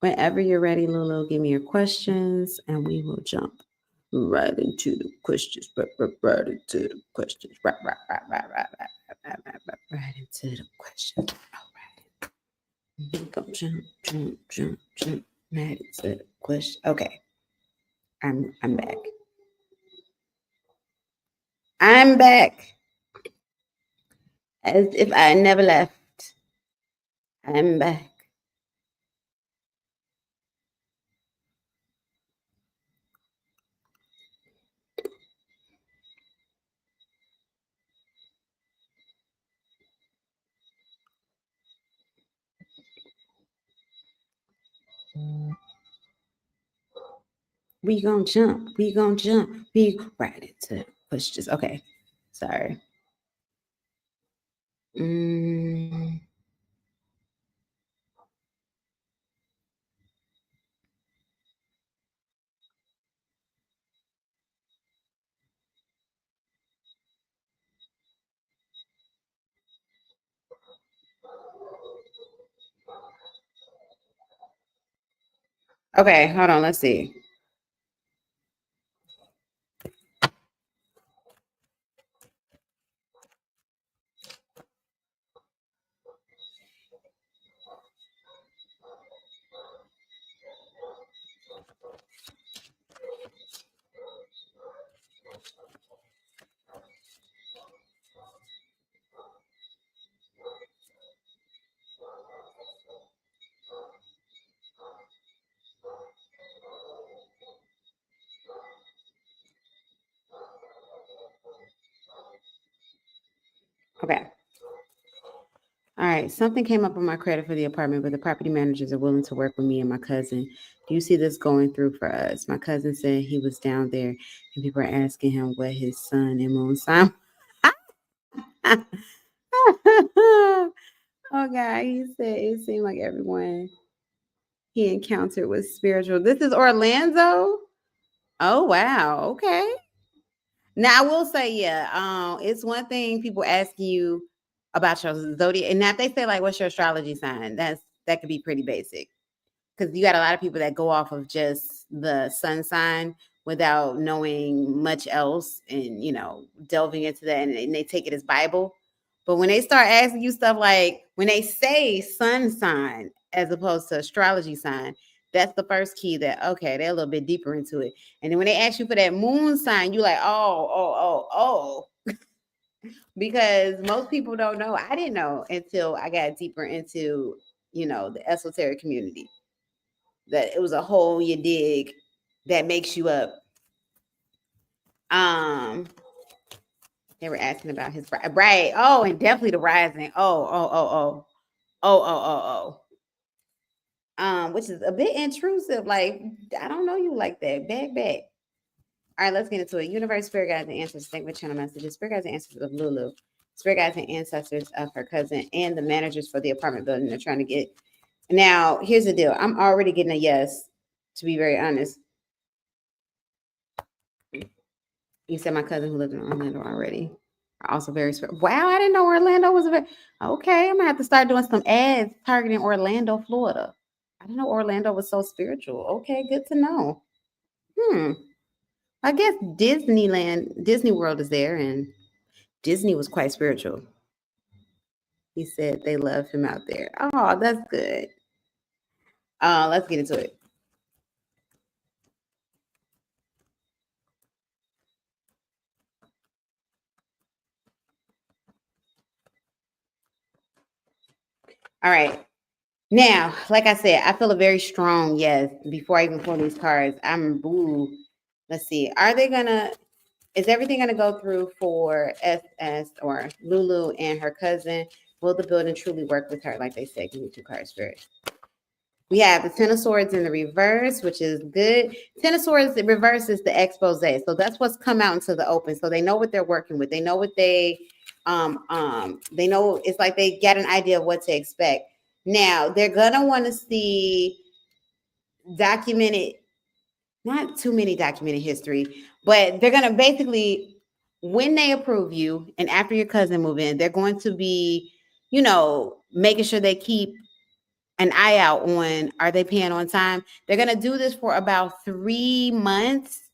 Whenever you're ready, Lulu, give me your questions and we will jump right into the questions. Right into the questions. Right into the questions. All right. Go jump. Right into the question. Okay. I'm back. I'm back. As if I never left. I'm back. We gonna jump. We right into questions. Okay. Sorry. Mm. Okay, hold on. Let's see. Okay. All right. Something came up on my credit for the apartment, but the property managers are willing to work with me and my cousin. Do you see this going through for us? My cousin said he was down there and people are asking him what his sun and moon sign. Oh God, he said it seemed like everyone he encountered was spiritual. This is Orlando. Oh wow. Okay. Now I will say, yeah, it's one thing people ask you about your zodiac, and now if they say like, "What's your astrology sign?" That could be pretty basic because you got a lot of people that go off of just the sun sign without knowing much else, and delving into that, and they take it as Bible. But when they start asking you stuff like when they say sun sign as opposed to astrology sign, that's the first key that okay, they're a little bit deeper into it. And then when they ask you for that moon sign, you like, oh, because most people don't know. I didn't know until I got deeper into, the esoteric community that it was a hole you dig that makes you up. They were asking about his right. Oh, and definitely the rising. Oh. Which is a bit intrusive. Like, I don't know you like that. Back. All right, let's get into it. Universe, spirit guides, and ancestors. Thank you for channel messages. Spirit guides and ancestors of Lulu. Spirit guides and ancestors of her cousin and the managers for the apartment building. They're trying to get. Now, here's the deal. I'm already getting a yes, to be very honest. You said my cousin who lived in Orlando already. Are also very wow, I didn't know Orlando was a very okay. I'm gonna have to start doing some ads targeting Orlando, Florida. I didn't know Orlando was so spiritual. Okay, good to know. I guess Disney World is there, and Disney was quite spiritual. He said they love him out there. Oh, that's good. Let's get into it. All right. Now, like I said, I feel a very strong yes. Before I even pull these cards, I'm boo. Let's see. Is everything gonna go through for SS or Lulu and her cousin? Will the building truly work with her? Like they said, give me 2 cards, Spirit. We have the Ten of Swords in the reverse, which is good. Ten of Swords, the reverse is the expose. So that's what's come out into the open. So they know what they're working with. They know what they know. It's like they get an idea of what to expect. Now they're gonna want to see documented, not too many documented history, but they're gonna basically, when they approve you and after your cousin move in, they're going to be, making sure they keep an eye out on, are they paying on time? They're going to do this for about 3 months.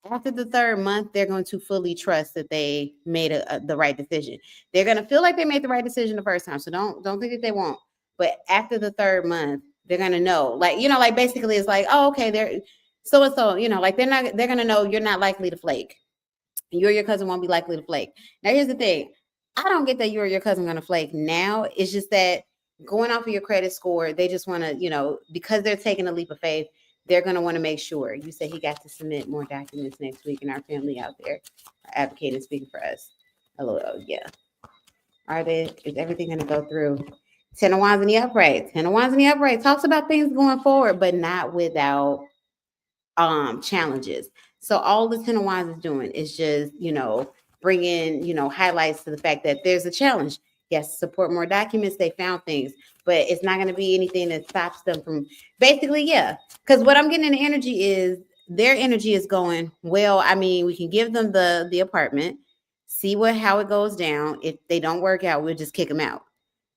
After the 3rd month, they're going to fully trust that they made the right decision. They're going to feel like they made the right decision the first time. So don't think that they won't. But after the 3rd month, they're going to know, like basically it's like, oh, okay, they're so and so, like they're going to know you're not likely to flake. You or your cousin won't be likely to flake. Now, here's the thing. I don't get that you or your cousin going to flake now. It's just that going off of your credit score, they just want to, because they're taking a leap of faith, they're going to want to make sure. You say he got to submit more documents next week, and our family out there are advocating, speaking for us. Hello, yeah. Is everything going to go through? 10 of Wands in the upright. 10 of Wands in the upright talks about things going forward, but not without challenges. So all the 10 of Wands is doing is just, bringing, highlights to the fact that there's a challenge. Yes, support more documents. They found things, but it's not going to be anything that stops them from basically, yeah. Because what I'm getting in the energy is their energy is going, well, I mean, we can give them the apartment, see how it goes down. If they don't work out, we'll just kick them out.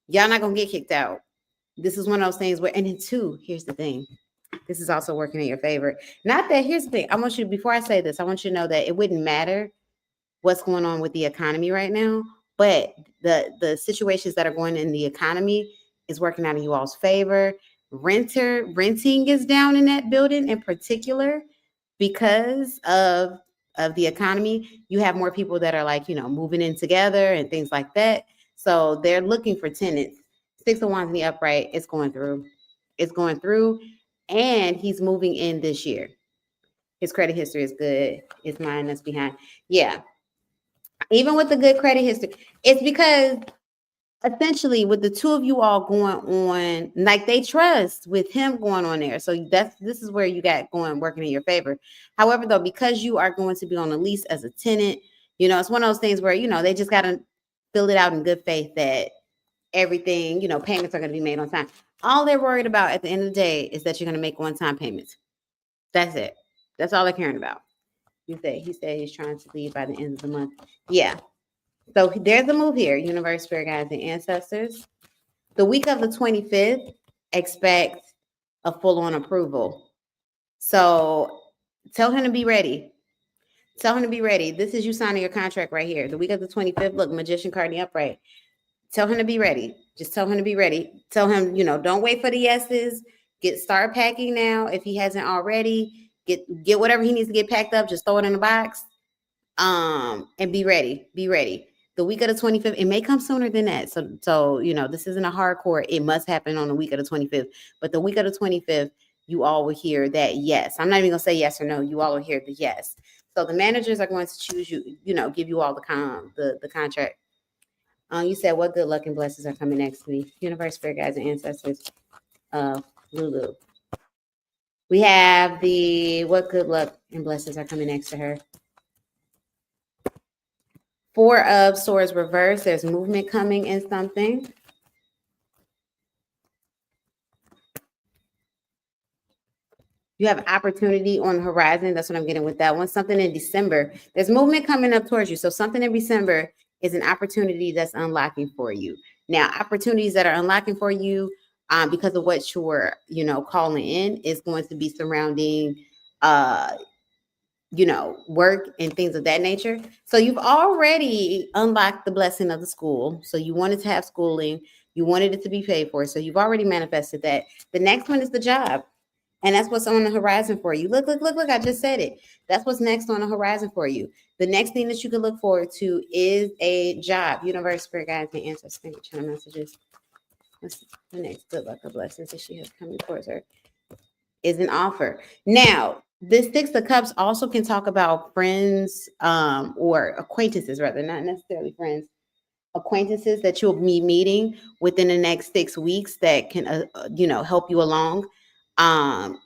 Y'all not going to get kicked out. This is one of those things where, and then 2, here's the thing. This is also working in your favor. Not that, here's the thing. I want you, before I say this, I want you to know that it wouldn't matter what's going on with the economy right now, but the situations that are going in the economy is working out in you all's favor. Renting is down in that building in particular because of the economy. You have more people that are like, moving in together and things like that. So they're looking for tenants. 6 of Wands in the upright, it's going through. It's going through. And he's moving in this year. His credit history is good. It's mine that's behind. Yeah. Even with the good credit history, it's because essentially with the 2 of you all going on, like they trust with him going on there. So this is where you got working in your favor. However, though, because you are going to be on a lease as a tenant, it's one of those things where, they just got to fill it out in good faith that everything, payments are going to be made on time. All they're worried about at the end of the day is that you're going to make one-time payments. That's it. That's all they're caring about. He said he's trying to leave by the end of the month. Yeah. So there's a move here. Universe, spirit guides, and ancestors. The week of the 25th, expect a full-on approval. So tell him to be ready. Tell him to be ready. This is you signing your contract right here. The week of the 25th, look, Magician card in the upright. Tell him to be ready. Just tell him to be ready. Tell him, don't wait for the yeses. Start packing now if he hasn't already. Get whatever he needs to get packed up. Just throw it in the box. And be ready. Be ready. The week of the 25th, it may come sooner than that. So this isn't a hardcore. It must happen on the week of the 25th. But the week of the 25th, you all will hear that yes. I'm not even gonna say yes or no. You all will hear the yes. So the managers are going to choose you. Give you all the contract. You said what good luck and blessings are coming next week. Universe, spirit guides, and ancestors of Lulu. We have what good luck and blessings are coming next to her. 4 of Swords reverse. There's movement coming in something. You have opportunity on the horizon. That's what I'm getting with that one. Something in December. There's movement coming up towards you. So something in December is an opportunity that's unlocking for you. Now, opportunities that are unlocking for you because of what you're, calling in is going to be surrounding, work and things of that nature. So you've already unlocked the blessing of the school. So you wanted to have schooling. You wanted it to be paid for. So you've already manifested that. The next one is the job. And that's what's on the horizon for you. Look, I just said it. That's what's next on the horizon for you. The next thing that you can look forward to is a job. Universe, spirit guides, and ancestors. Thank you, channel messages. What's the next good luck or blessings that she has coming towards her? Is an offer. Now, this 6 of Cups also can talk about friends or acquaintances, rather, not necessarily friends. acquaintances that you'll be meeting within the next 6 weeks that can, help you along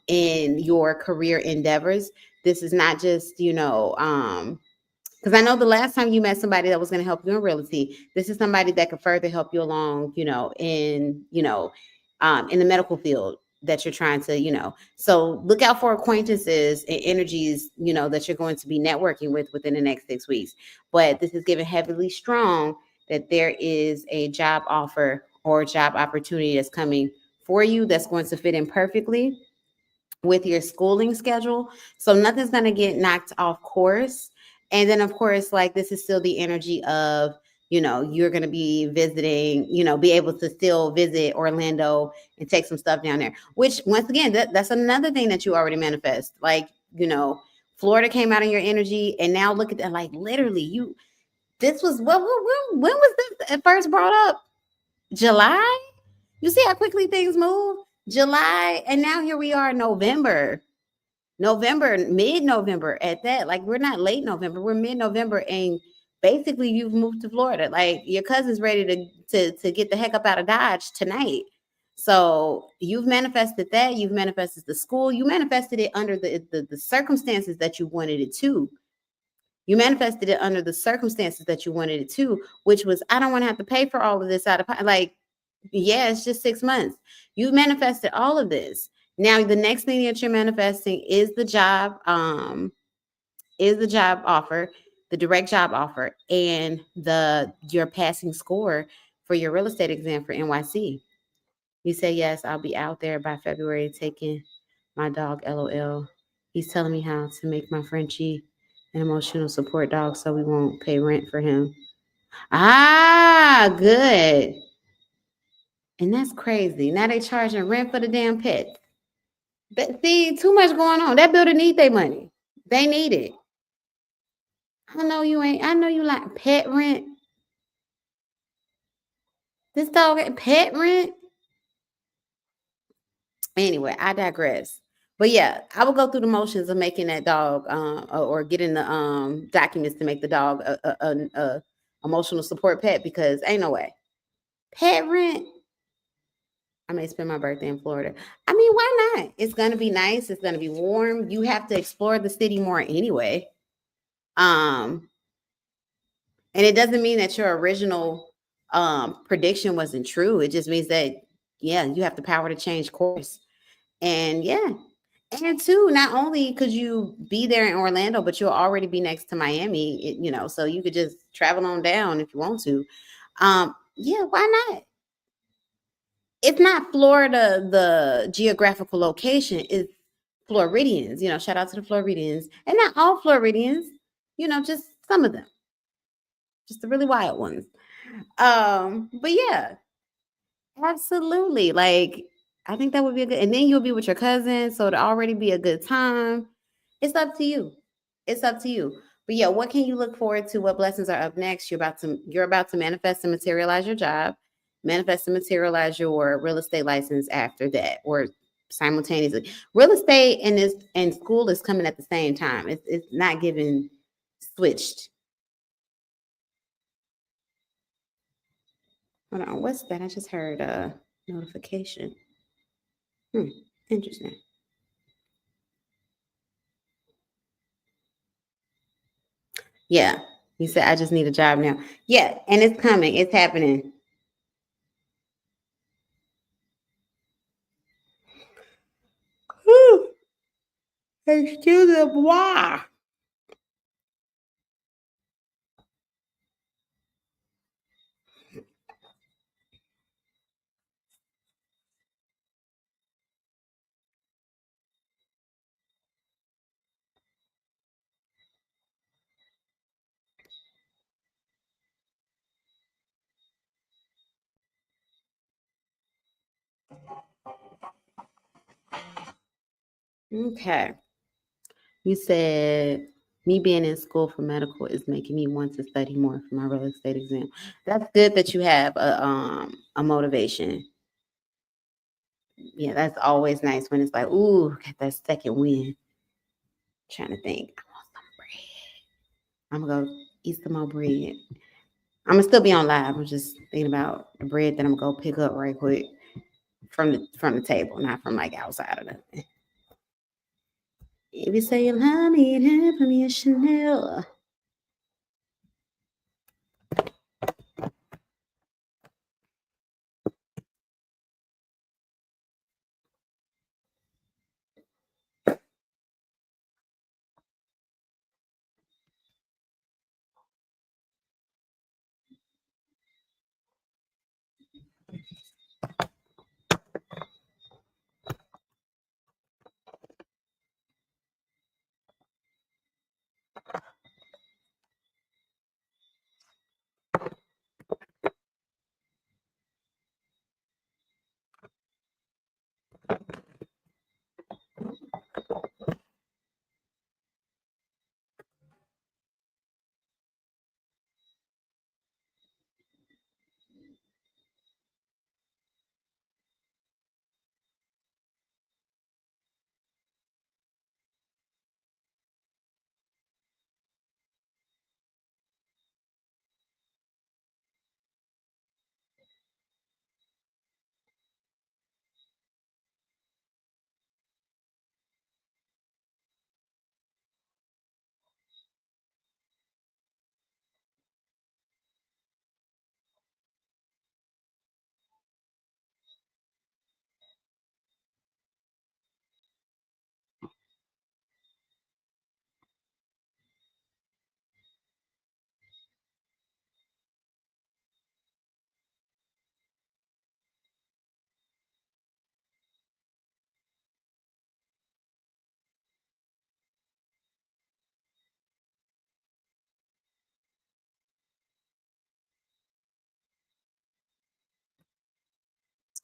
in your career endeavors. This is not just, because I know the last time you met somebody that was going to help you in realty, this is somebody that could further help you along, in the medical field that you're trying to, So look out for acquaintances and energies, that you're going to be networking with within the next 6 weeks. But this is given heavily strong that there is a job offer or job opportunity that's coming for you that's going to fit in perfectly with your schooling schedule. So nothing's going to get knocked off course. And then, of course, like this is still the energy of, you're going to be visiting, be able to still visit Orlando and take some stuff down there, which once again, that's another thing that you already manifest. Like, Florida came out in your energy. And now look at that. Like literally this was when was this at first brought up? July? You see how quickly things move? July, and now here we are, November, mid-November at that. Like we're not late November, we're mid-November, and basically you've moved to Florida. Like your cousin's ready to get the heck up out of Dodge tonight. So you've manifested that. You've manifested the school. You manifested it under the circumstances that you wanted it to. You manifested it under the circumstances that you wanted it to, which was, I don't want to have to pay for all of this out of like, yeah, it's just 6 months. You manifested all of this. Now, the next thing that you're manifesting is the job offer, the direct job offer, and your passing score for your real estate exam for NYC. You say, yes, I'll be out there by February taking my dog, LOL. He's telling me how to make my Frenchie an emotional support dog so we won't pay rent for him. Ah, good. And that's crazy. Now they charging rent for the damn pets. See, too much going on. That builder need their money. They need it. I know you ain't. I know you like pet rent. This dog get pet rent. Anyway, I digress. But yeah, I will go through the motions of making that dog, or getting the documents to make the dog a emotional support pet, because ain't no way. Pet rent. I may spend my birthday in Florida. I mean, why not? It's gonna be nice. It's gonna be warm. You have to explore the city more anyway. And it doesn't mean that your original prediction wasn't true. It just means that, yeah, you have the power to change course. And yeah. And two, not only could you be there in Orlando, but you'll already be next to Miami, so you could just travel on down if you want to. Yeah, why not? It's not Florida, the geographical location, is Floridians, shout out to the Floridians, and not all Floridians, just some of them, just the really wild ones. But yeah, absolutely. Like, I think that would be a good, and then you'll be with your cousin, so it'll already be a good time. It's up to you. It's up to you. But yeah, what can you look forward to? What blessings are up next? You're about to manifest and materialize your job, manifest and materialize your real estate license after that, or simultaneously. Real estate and school is coming at the same time. It's not getting switched. Hold on, what's that? I just heard a notification. Interesting. Yeah. You said I just need a job now. Yeah, and it's coming. It's happening. Whew. Excuse me, why? Okay. You said me being in school for medical is making me want to study more for my real estate exam. That's good that you have a motivation. Yeah, that's always nice when it's like, ooh, got that second win. Trying to think. I want some bread. I'm gonna go eat some more bread. I'm gonna still be on live. I'm just thinking about the bread that I'm gonna go pick up right quick from the table, not from like outside of it. If you say you love me, then for me a Chanel.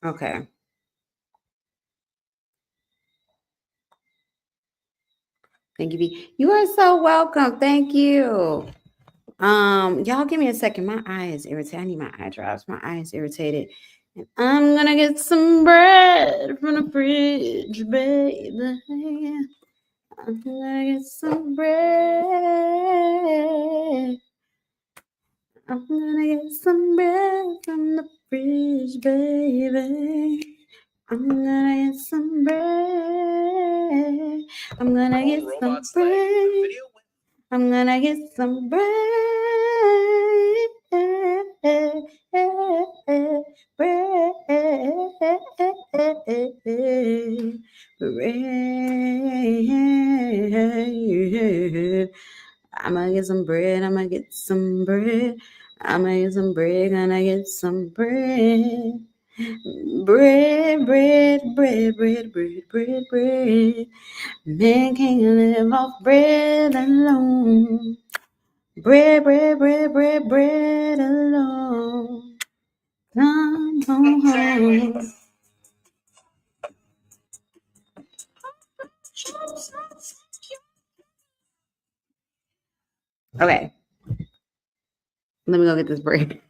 Okay. Thank you, V. You are so welcome. Thank you. Y'all give me a second. My eye is irritated. I need my eye drops. My eye is irritated. And I'm gonna get some bread from the fridge, baby. I'm gonna get some bread. I'm gonna get some bread from the fridge, baby. I'm gonna get some bread. I'm gonna get some bread. I'm gonna get some bread. Bread. I'ma get some bread. I'ma get some bread. I'ma get some bread. Gonna get some bread. Bread, bread, bread, bread, bread, bread, bread. Man can't live off bread alone. Bread, bread, bread, bread, bread alone. Come home. Okay, let me go get this bread.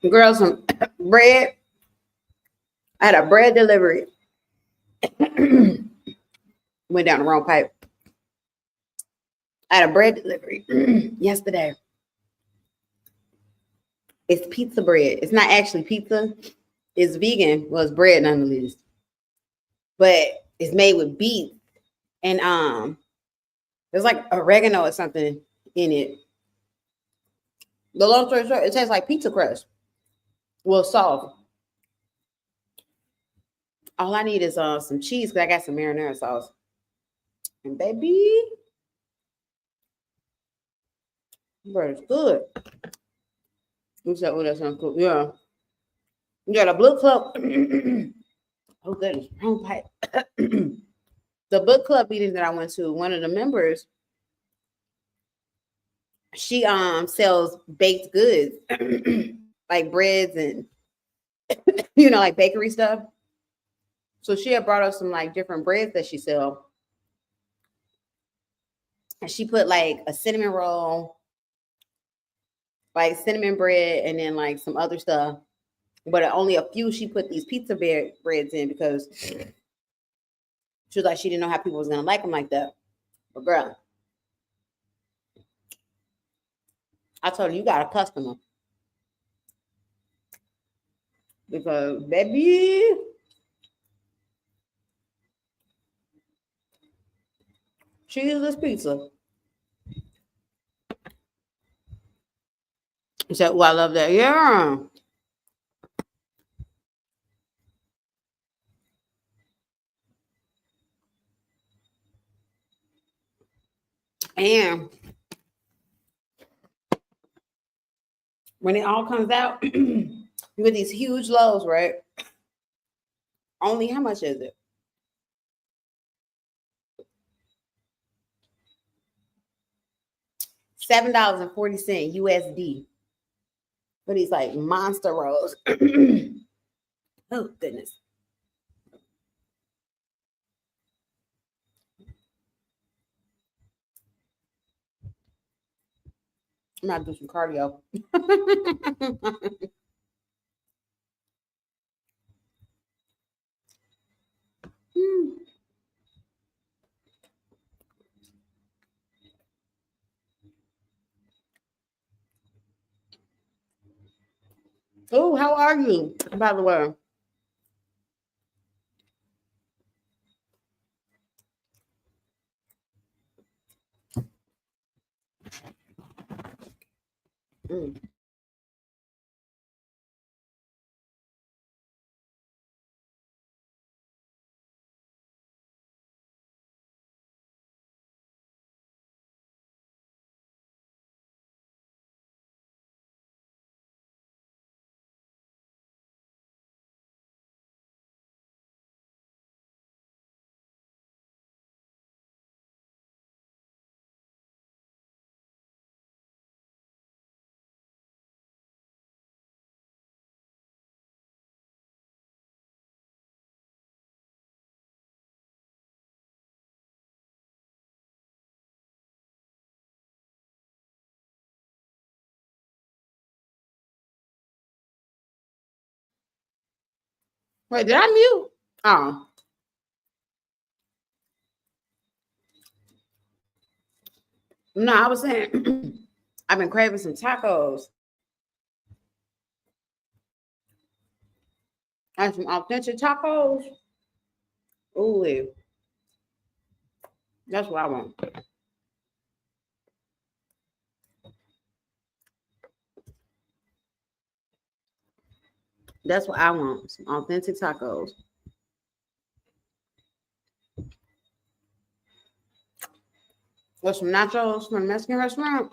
Girl, some bread. I had a bread delivery. Went down the wrong pipe. I had a bread delivery yesterday. It's pizza bread. It's not actually pizza. It's vegan. Well, it's bread nonetheless. But it's made with beef. And there's like oregano or something in it. The long story short, it tastes like pizza crust. Well, soft. All I need is some cheese because I got some marinara sauce. And baby, bro, it's good. What's that? Oh, that sounds cool. Yeah. Yeah, the book club. Oh, goodness. Wrong pipe. The book club meeting that I went to, one of the members, she sells baked goods, like breads and like bakery stuff. So she had brought us some like different breads that she sell. And she put like a cinnamon roll, like cinnamon bread, and then like some other stuff. But only a few she put these pizza breads in because she was like, she didn't know how people was gonna like them like that. But girl, I told her you got a customer. Because baby, cheeseless pizza. She said, "Oh, I love that." Yeah. And when it all comes out, you get these huge loaves, right? Only how much is it? $7.40 USD for these like monster rolls. Oh goodness. I'm not doing some cardio. Oh, how are you? By the way. Mm. Wait, did I mute? Oh. No, I was saying I've been craving some tacos and some authentic tacos. Ooh, that's what I want. That's what I want. Some authentic tacos. With some nachos from a Mexican restaurant.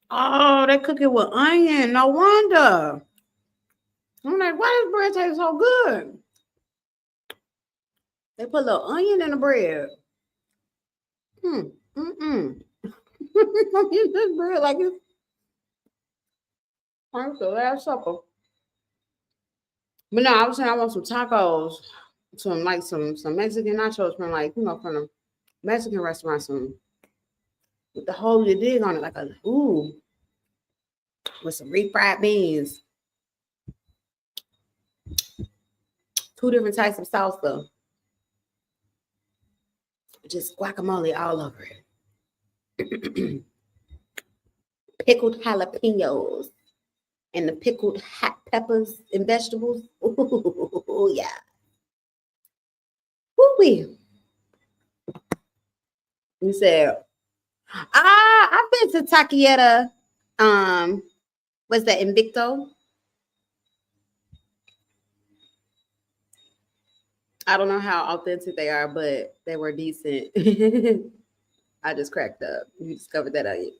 Oh, they cook it with onion. No wonder. I'm like, why does bread taste so good? They put a little onion in the bread. Mm. I'm eating this bread like it's the Last Supper. But no, I was saying I want some tacos, some like some Mexican nachos from like from a Mexican restaurant, some with the whole you dig on it, like a with some refried beans, 2 different types of salsa, just guacamole all over it, pickled jalapenos, and the pickled hot peppers and vegetables. Ooh, yeah. Woo-wee. You said, I've been to Taquieta. What's that, Invicto? I don't know how authentic they are, but they were decent. I just cracked up. You discovered that on you.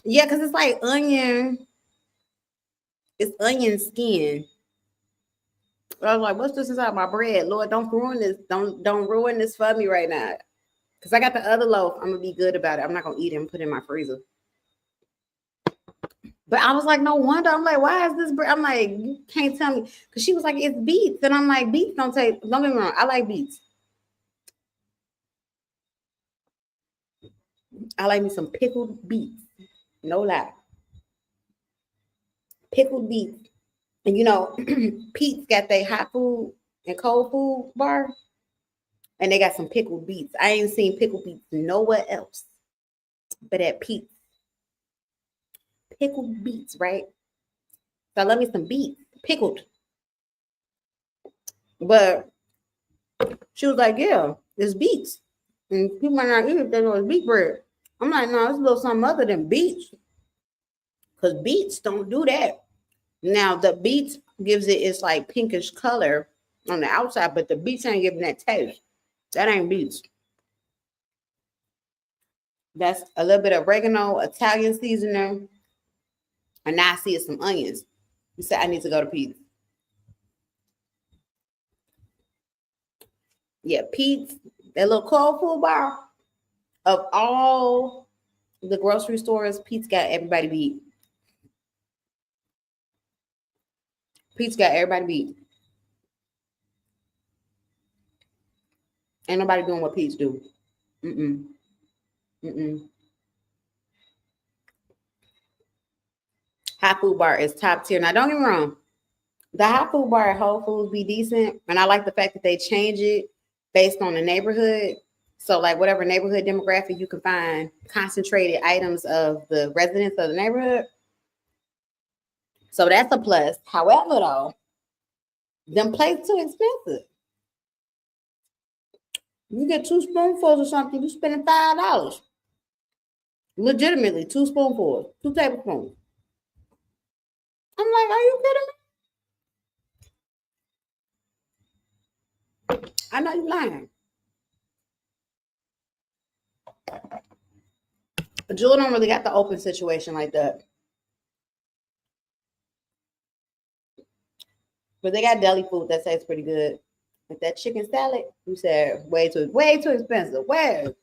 Yeah, because it's like onion. It's onion skin. I was like, what's this inside my bread? Lord, don't ruin this. Don't ruin this for me right now. Because I got the other loaf. I'm gonna be good about it. I'm not gonna eat it and put it in my freezer. But I was like, no wonder. I'm like, why is this bread? I'm like, you can't tell me. Because she was like, it's beets. And I'm like, beets don't get me wrong. I like beets. I like me some pickled beets. No lie. Pickled beets. And Pete's got their hot food and cold food bar. And they got some pickled beets. I ain't seen pickled beets nowhere else but at Pete's. Pickled beets, right? So I love me some beets, pickled. But she was like, yeah, it's beets. And people might not eat it, they know it's beet bread. I'm like, no, it's a little something other than beets. Because beets don't do that. Now, the beets gives it its like pinkish color on the outside, but the beets ain't giving that taste. That ain't beets. That's a little bit of oregano, Italian seasoning, and now I see it's some onions. You said I need to go to Pete's. Yeah, Pete's, that little cold food bar. Of all the grocery stores, Pete's got everybody beat. Pete's got everybody beat. Ain't nobody doing what Pete's do. Mm-mm. Mm-mm. Hot food bar is top tier. Now, don't get me wrong. The hot food bar at Whole Foods be decent. And I like the fact that they change it based on the neighborhood. So, like, whatever neighborhood demographic, you can find concentrated items of the residents of the neighborhood. So, that's a plus. However, though, them plates too expensive. You get 2 spoonfuls or something, you spending $5. Legitimately, 2 spoonfuls, 2 tablespoons. I'm like, are you kidding me? I know you lying. Jewel don't really got the open situation like that. But they got deli food that tastes pretty good. Like that chicken salad, you said way too expensive. Where?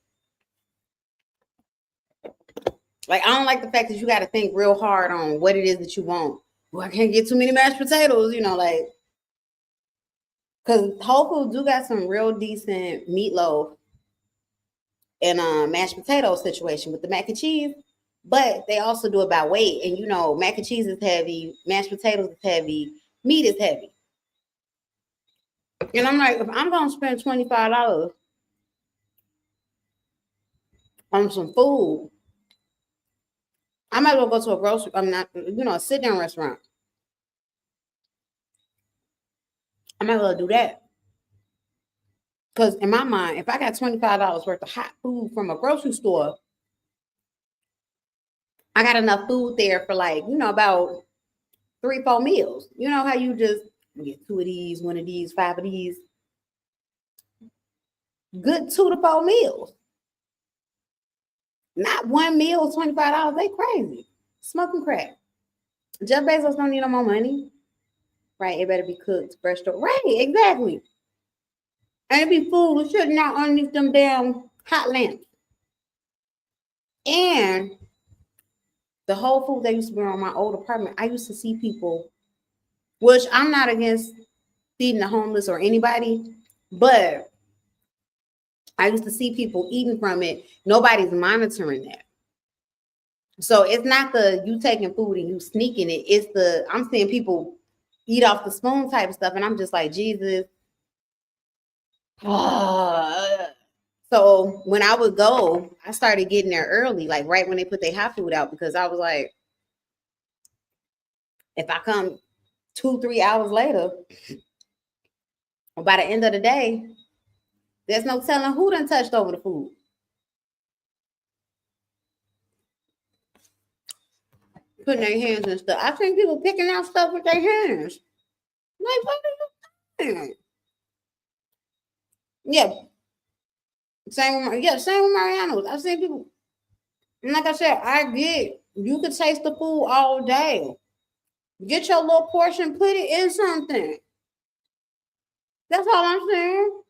Like, I don't like the fact that you got to think real hard on what it is that you want. Well, I can't get too many mashed potatoes, like, because Whole Foods do got some real decent meatloaf and mashed potato situation with the mac and cheese, but they also do it by weight. And mac and cheese is heavy, mashed potatoes is heavy, meat is heavy. And I'm like, if I'm gonna spend $25 on some food, I might as well go to a grocery. I'm not, a sit down restaurant. I might as well do that. Because in my mind, if I got $25 worth of hot food from a grocery store, I got enough food there for like, about 3-4 meals. You know how you just get 2 of these, 1 of these, 5 of these. Good 2 to 4 meals. Not one meal, $25. They crazy. Smoking crack. Jeff Bezos don't need no more money. Right? It better be cooked, fresh. Right, exactly. And it be food sitting out underneath them damn hot lamps. And the Whole Foods that used to be on my old apartment, I used to see people, which I'm not against feeding the homeless or anybody, but I used to see people eating from it. Nobody's monitoring that. So it's not the you taking food and you sneaking it. It's the I'm seeing people eat off the spoon type of stuff, and I'm just like, Jesus. So when I would go, I started getting there early, like right when they put their hot food out, because I was like, if I come 2-3 hours later, or by the end of the day, there's no telling who done touched over the food. Putting their hands and stuff. I've seen people picking out stuff with their hands. Like, what are you doing? Yeah. Same with Mariano's. I've seen people, and like I said, I get you could taste the food all day. Get your little portion, put it in something. That's all I'm saying.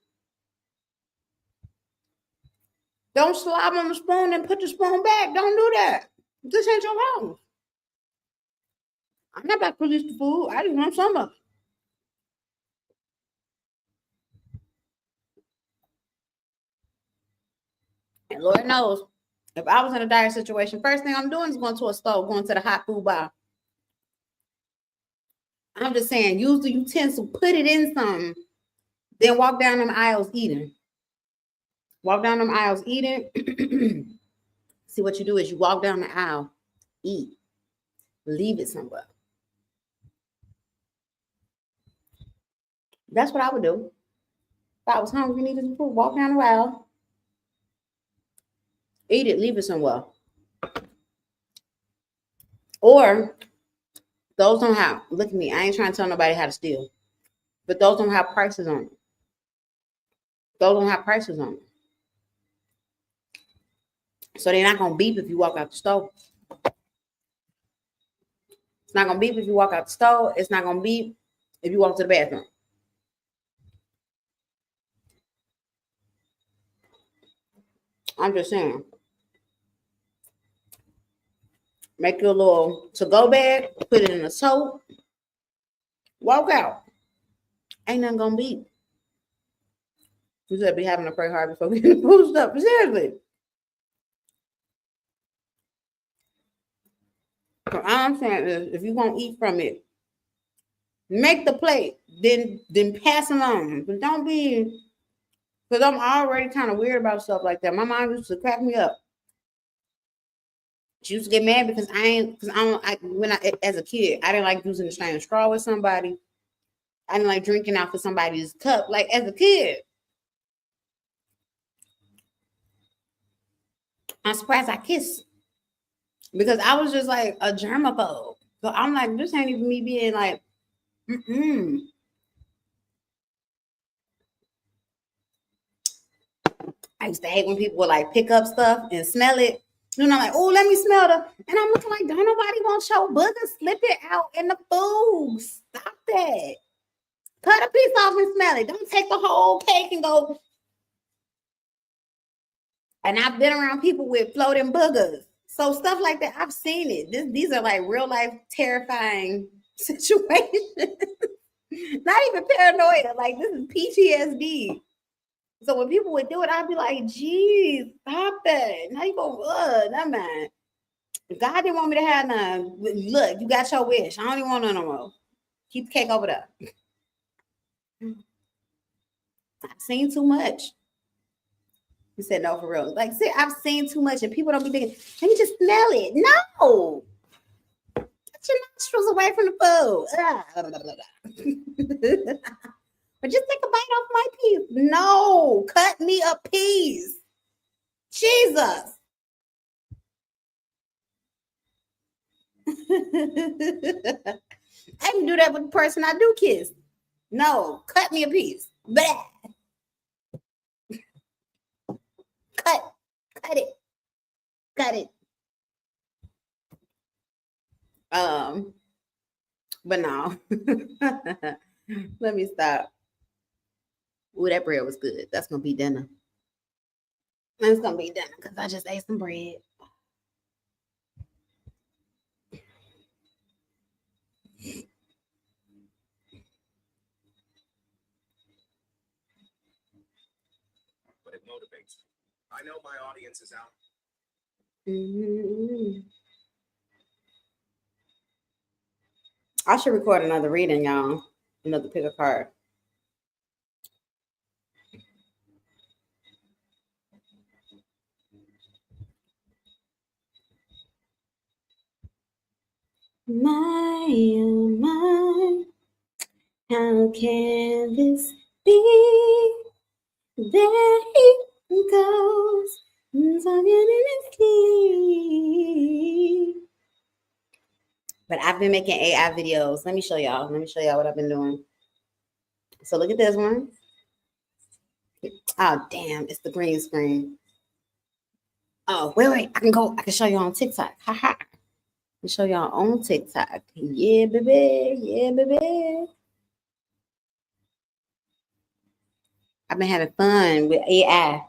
Don't slob on the spoon and put the spoon back. Don't do that. This ain't your house. I'm not about to produce the food. I just want some of it. And Lord knows, if I was in a dire situation, first thing I'm doing is going to a stove, going to the hot food bar. I'm just saying, use the utensil, put it in something, then walk down them aisles eating. Walk down them aisles eating. See, what you do is you walk down the aisle, eat, leave it somewhere. That's what I would do. If I was hungry, needed some food, walk down the aisle, eat it, leave it somewhere. Or those don't have, look at me, I ain't trying to tell nobody how to steal, but those don't have prices on them. Those don't have prices on them. So they're not going to beep if you walk out the store. It's not going to beep if you walk out the store. It's not going to beep if you walk to the bathroom. I'm just saying. Make your little to-go bag, put it in a tote, walk out. Ain't nothing going to beep. You should be having to pray hard before we get the food stuff. But seriously. So all I'm saying is, if you're going to eat from it, make the plate, then pass them on. But don't be, because I'm already kind of weird about stuff like that. My mom used to crack me up. She used to get mad because as a kid, I didn't like using the same straw with somebody. I didn't like drinking out of somebody's cup. Like as a kid, I'm surprised I kissed because I was just like a germaphobe. So I'm like, this ain't even me being like, I used to hate when people would like pick up stuff and smell it. You know, like, oh, let me smell the. And I'm looking like, don't nobody want your booger? Slip it out in the food. Stop that. Cut a piece off and smell it. Don't take the whole cake and go. And I've been around people with floating boogers. So stuff like that, I've seen it. These are like real life terrifying situations. Not even paranoia. Like this is PTSD. So when people would do it, I'd be like, geez, stop that. Now you go, never mind. If God didn't want me to have none, look, you got your wish. I don't even want none no more. Keep the cake over there. I've seen too much. He said, no, for real. Like, see, I've seen too much, and people don't be thinking, let me just smell it. No. Get your nostrils away from the food. But just take a bite off my piece. No, cut me a piece. Jesus. I can do that with the person I do kiss. No, cut me a piece. Blah. Cut it. But no. Let me stop. Ooh, that bread was good. That's gonna be dinner. That's gonna be dinner because I just ate some bread. but it motivates me. I know my audience is out. I should record another reading, y'all. Another pick a card. My, oh my, how can this be? There he goes, talking in his sleep. But I've been making AI videos. Let me show y'all. Let me show y'all what I've been doing. So look at this one. Oh, damn, it's the green screen. Oh, wait, I can show you on TikTok. Haha. Let me show y'all on TikTok. Yeah, baby. Yeah, baby. I've been having fun with AI.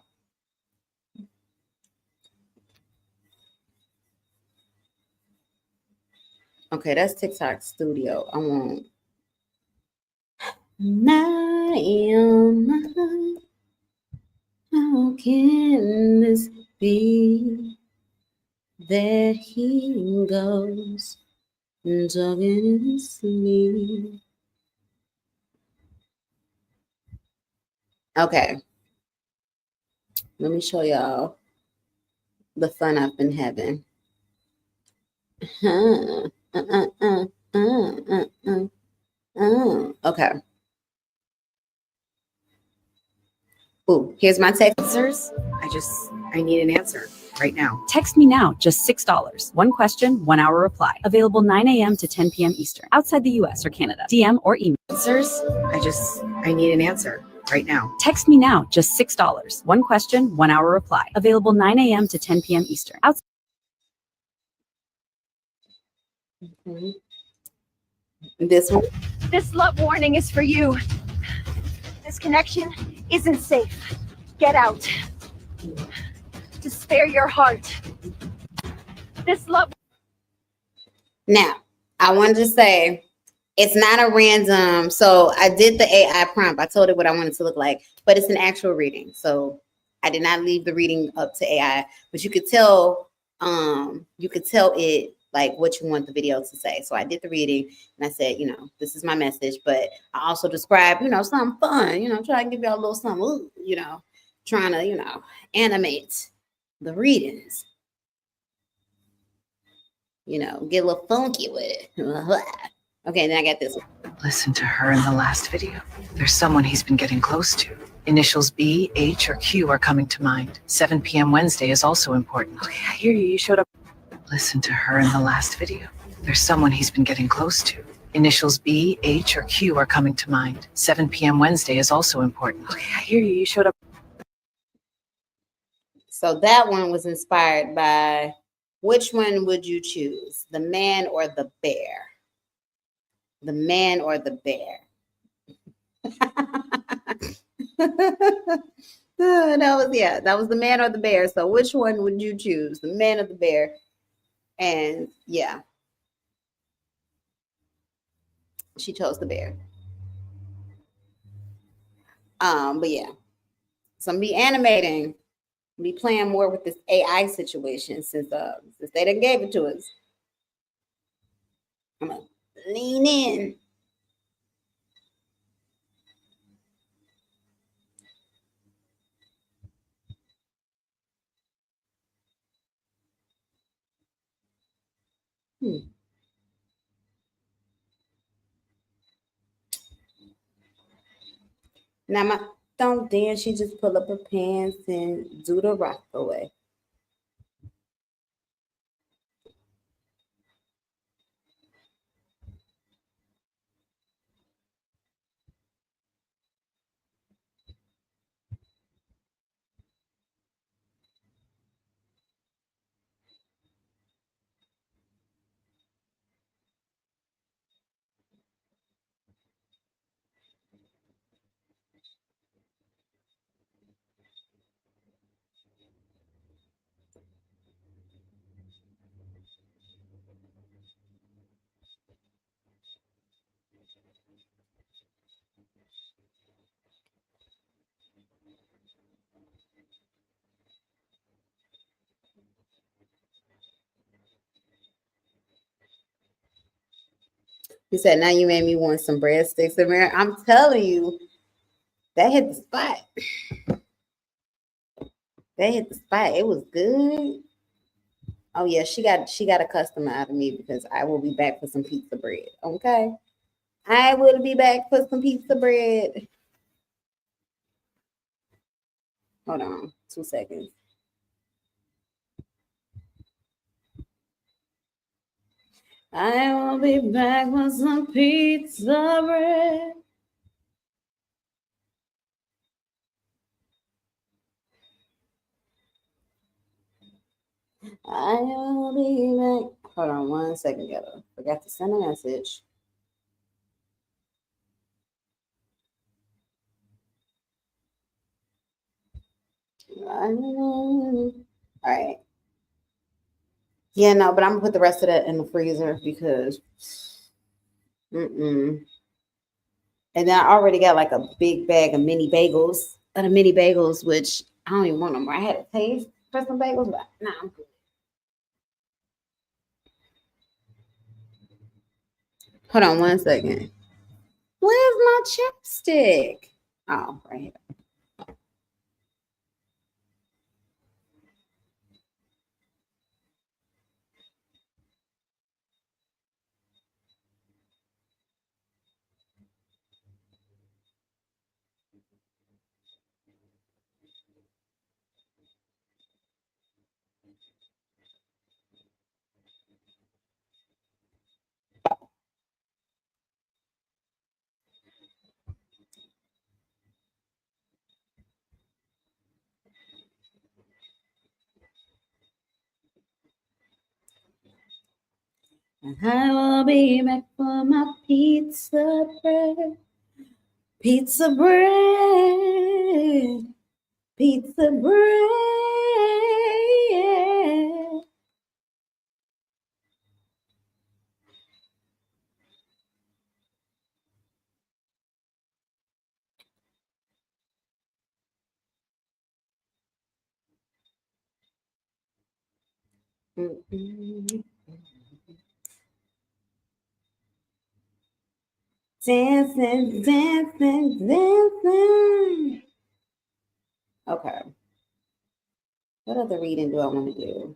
Okay, that's TikTok Studio. I want my, how can this be? There he goes, talking in his sleep. Okay, let me show y'all the fun I've been having. Okay. Ooh, here's my text. I need an answer right now. Text me now, just $6. One question, 1 hour reply. Available 9 a.m. to 10 p.m. Eastern. Outside the U.S. or Canada. DM or email. I need an answer right now. Text me now, just $6. One question, 1 hour reply. Available 9 a.m. to 10 p.m. Eastern. Outside. This one. This love warning is for you. This connection isn't safe. Get out. To spare your heart. This love. Now, I wanted to say it's not a random. So I did the AI prompt. I told it what I wanted to look like, but it's an actual reading. So I did not leave the reading up to AI, but you could tell it like what you want the video to say. So I did the reading and I said, this is my message, but I also described, something fun, try to give y'all a little something, trying to, animate the readings. Get a little funky with it. Okay, then I got this one. Listen to her in the last video. There's someone he's been getting close to. Initials B, H, or Q are coming to mind. 7 p.m. Wednesday is also important. Okay, I hear you. You showed up. Listen to her in the last video. There's someone he's been getting close to. Initials B, H, or Q are coming to mind. 7 p.m. Wednesday is also important. Okay, I hear you. You showed up. So that one was inspired by, which one would you choose? The man or the bear? The man or the bear? That was the man or the bear. So which one would you choose? The man or the bear? And yeah, she chose the bear. But yeah, so I'm be animating, be playing more with this AI situation since they done gave it to us. I'm gonna lean in. Now don't dare she just pull up her pants and do the rock away. He said, now you made me want some breadsticks, America. I'm telling you, that hit the spot. That hit the spot. It was good. Oh yeah, she got a customer out of me because I will be back for some pizza bread. Okay. I will be back for some pizza bread. Hold on 2 seconds. I will be back for some pizza bread. I will be back. Hold on 1 second, y'all. Forgot to send a message. All right. Yeah, no, but I'm gonna put the rest of that in the freezer because and then I already got like a big bag of mini bagels. Of the mini bagels, which I don't even want them. I had a taste for some bagels, but nah, I'm good. Hold on 1 second. Where's my chapstick? Oh, right here. I will be back for my pizza bread. Pizza bread. Pizza bread. Dancing, dancing, dancing. Okay. What other reading do I want to do?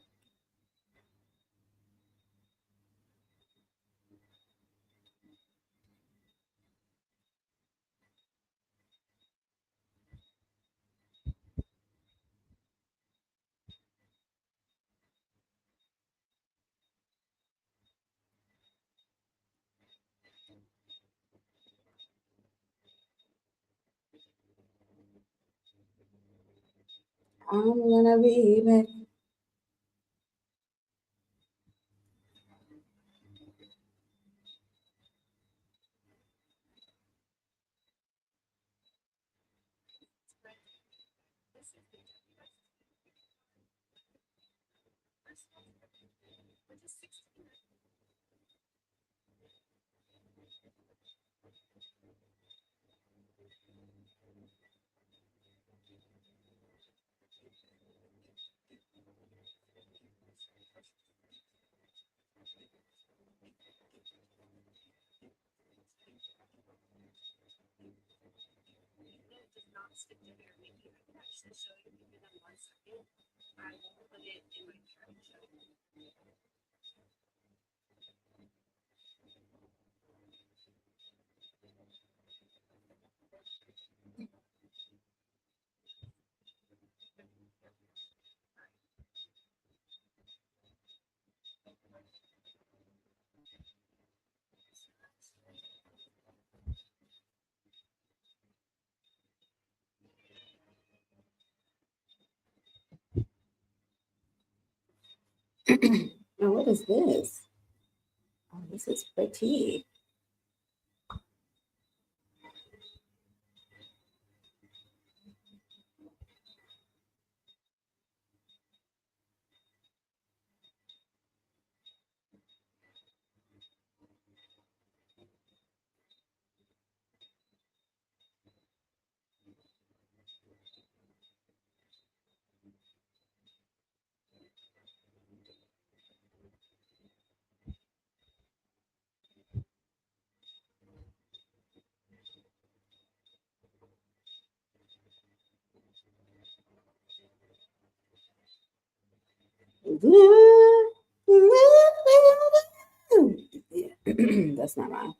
I'm gonna be back. Oh, what is this? Oh, this is pretty. That's not mine.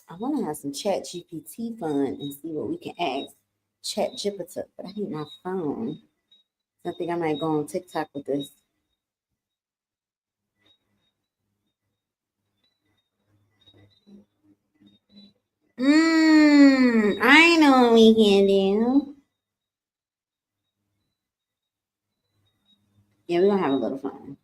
I want to have some chat GPT fun and see what we can ask chat GPT, but I need my phone. I think I might go on TikTok with this. I know what we can do. Yeah, we're gonna have a little fun.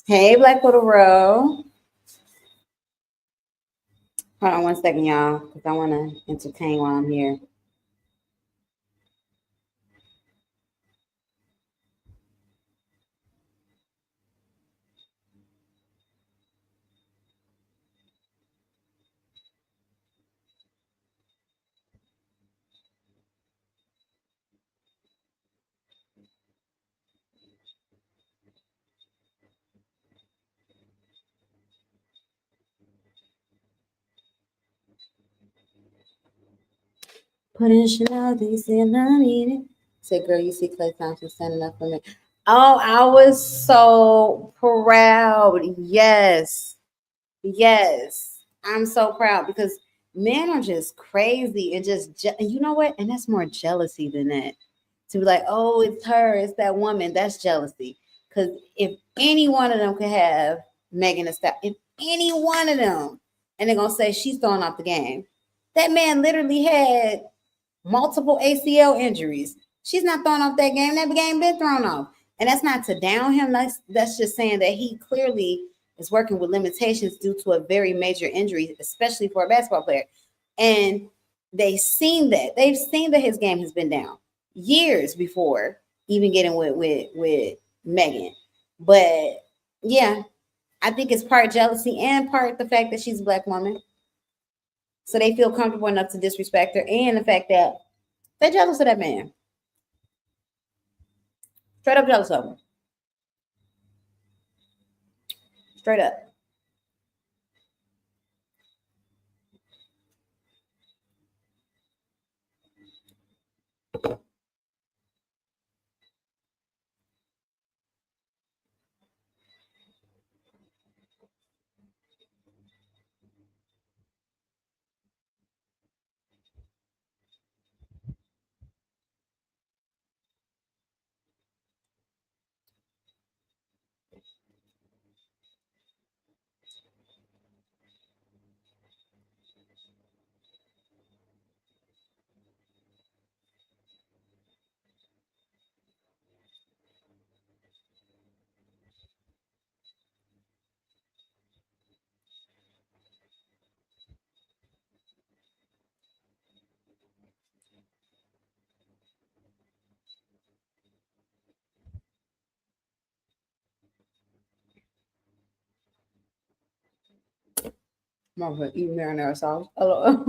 Hey, Black Little Row. Hold on one second, y'all, because I want to entertain while I'm here. Putting Chanel, DC, and I need it. Said, girl, you see Clay Thompson standing up for me. Oh, I was so proud. Yes. Yes. I'm so proud because men are just crazy and just, and you know what? And that's more jealousy than that. To be like, oh, it's her, it's that woman. That's jealousy. Because if any one of them could have Megan Thee Stallion, if any one of them, and they're going to say she's throwing off the game. That man literally had multiple ACL injuries. She's not throwing off that game. That game been thrown off. And that's not to down him. That's just saying that he clearly is working with limitations due to a very major injury, especially for a basketball player. And they've seen that. They've seen that his game has been down years before even getting with Megan. But yeah, I think it's part jealousy and part the fact that she's a Black woman. So they feel comfortable enough to disrespect her, and the fact that they're jealous of that man. Straight up jealous of him. Straight up. Motherfucker, eat marinara sauce. Hello.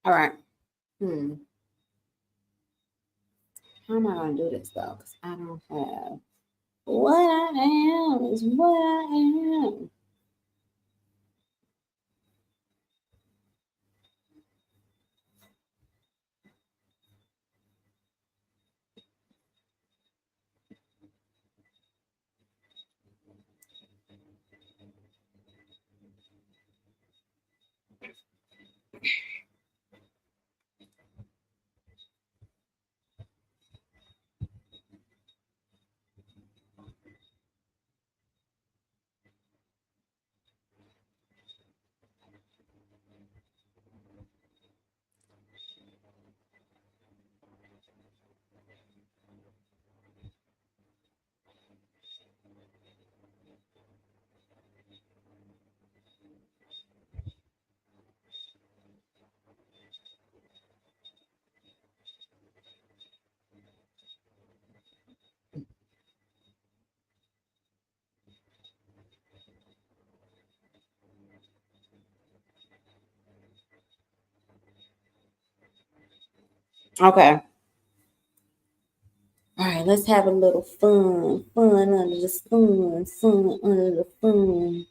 All right. How am I gonna do this though? Because I don't have what I am is what I am. Okay. All right, let's have a little fun. Fun under the sun. Sun under the fun.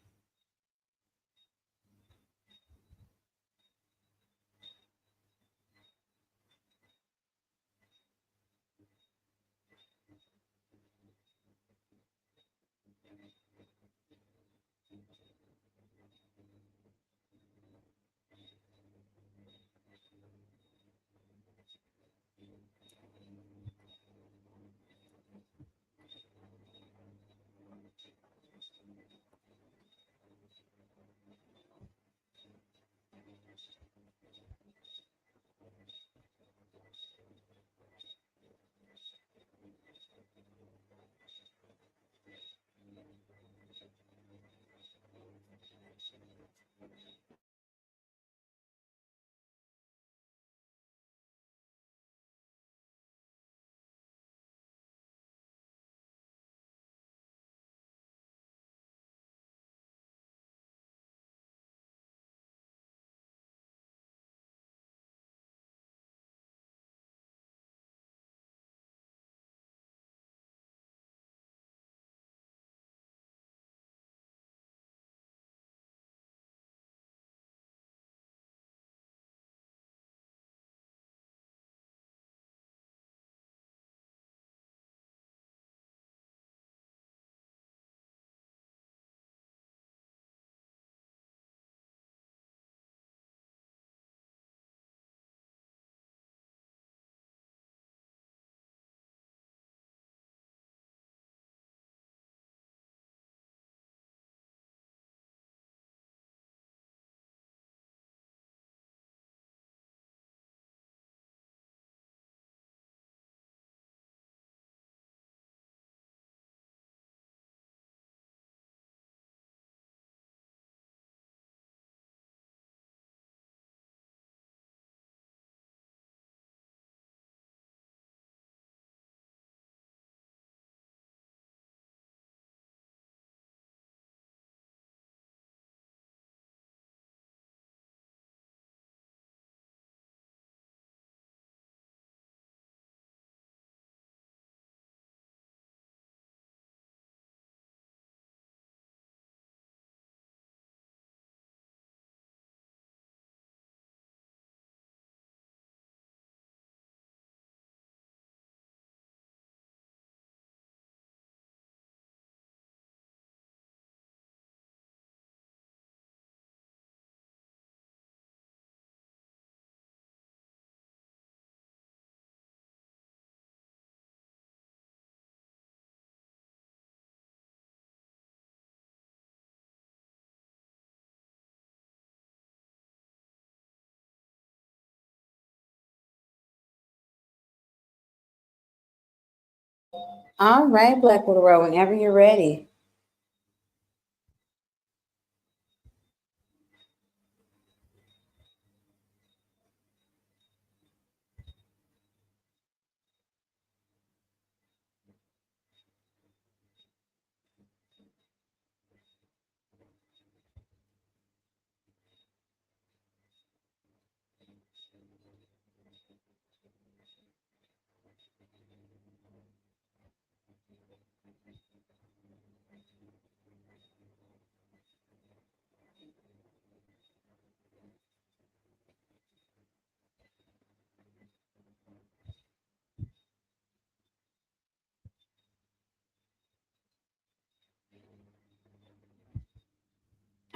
All right, Black Widow Row, whenever you're ready.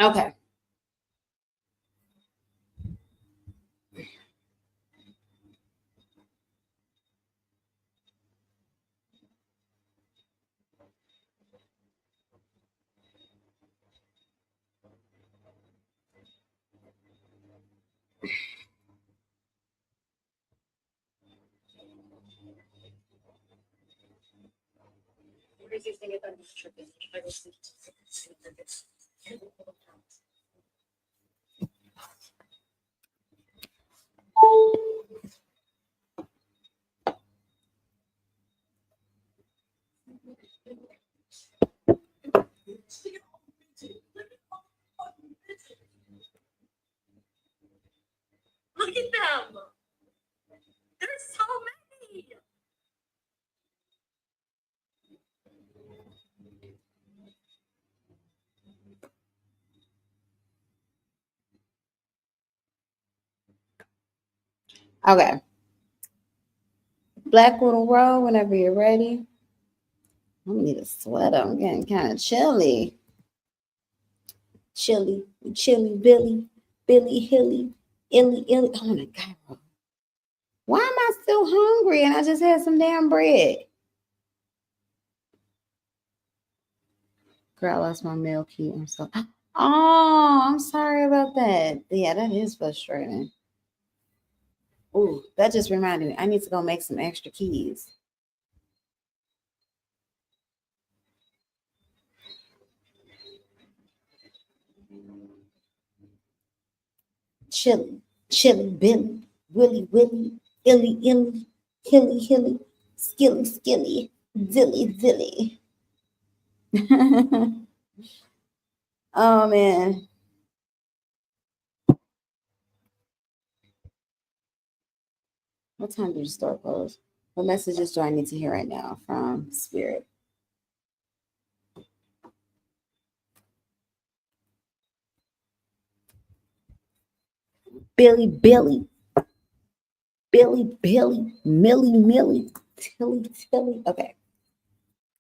Okay. Look at them. There's so many. Okay. Black Widow roll whenever you're ready. I need a sweater. I'm getting kind of chilly. Chilly, Billy, Hilly, Illy. I want a gyro. Why am I still hungry and I just had some damn bread? Girl, I lost my mail key. I'm so. Oh, I'm sorry about that. Yeah, that is frustrating. Ooh, that just reminded me. I need to go make some extra keys. Chilly, Billy, Willy, Illy, Hilly, Skilly, Dilly. Oh man. What time did the store close? What messages do I need to hear right now from Spirit? Billy, Millie, Tilly. Okay.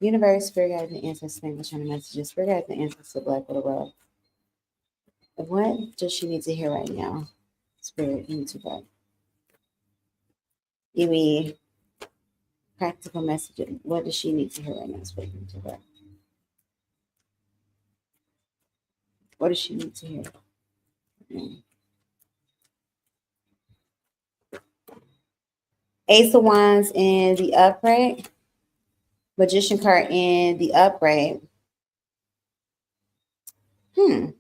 Universe, Spirit Guide, and Ancestors, name trying to messages. Spirit Guide, and Ancestors, Black Widow Road. What does she need to hear right now? Spirit, give me to God. Give me practical messages. What does she need to hear right now? Spirit, give me to God. What does she need to hear? Ace of Wands in the upright. Magician card in the upright. I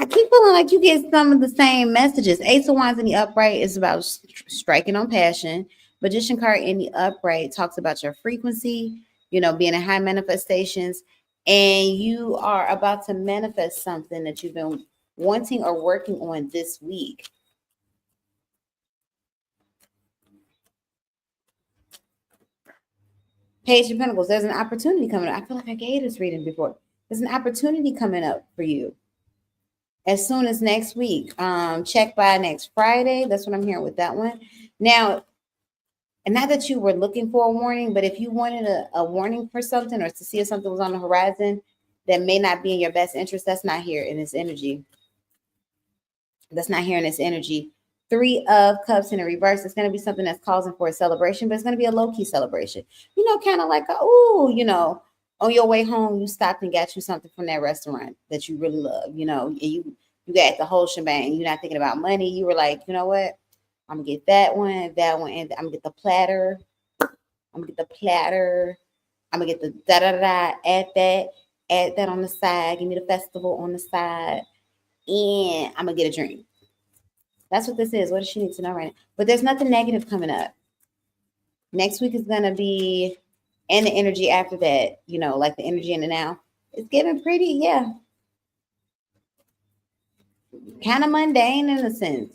keep feeling like you get some of the same messages. Ace of Wands in the upright is about striking on passion. Magician card in the upright talks about your frequency, being in high manifestations. And you are about to manifest something that you've been wanting or working on this week. Page of Pentacles, there's an opportunity coming up. I feel like I gave this reading before. There's an opportunity coming up for you as soon as next week. Check by next Friday. That's what I'm hearing with that one. Now, and not that you were looking for a warning, but if you wanted a warning for something or to see if something was on the horizon that may not be in your best interest, that's not here in this energy. That's not here in this energy. 3 of Cups in a reverse. It's going to be something that's causing for a celebration, but it's going to be a low-key celebration. Kind of like, on your way home, you stopped and got you something from that restaurant that you really love, and you got the whole shebang. You're not thinking about money. You were like, you know what? I'm going to get that one, and I'm going to get the platter. I'm going to get the platter. I'm going to get the da-da-da-da. Add that on the side. Give me the festival on the side. And I'm going to get a drink. That's what this is. What does she need to know right now? But there's nothing negative coming up. Next week is going to be, and the energy after that, like the energy in the now. It's getting pretty, yeah. Kind of mundane in a sense,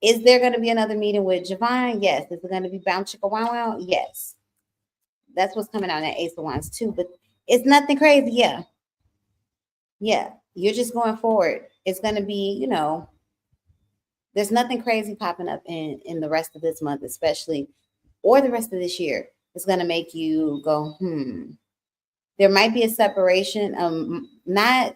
Is there going to be another meeting with Javon? Yes. Is it going to be Bound Chicka Wow Wow? Yes. That's what's coming out in that Ace of Wands too. But it's nothing crazy. Yeah. Yeah. You're just going forward. It's going to be, you know, there's nothing crazy popping up in the rest of this month, especially, or the rest of this year. It's going to make you go, There might be a separation, not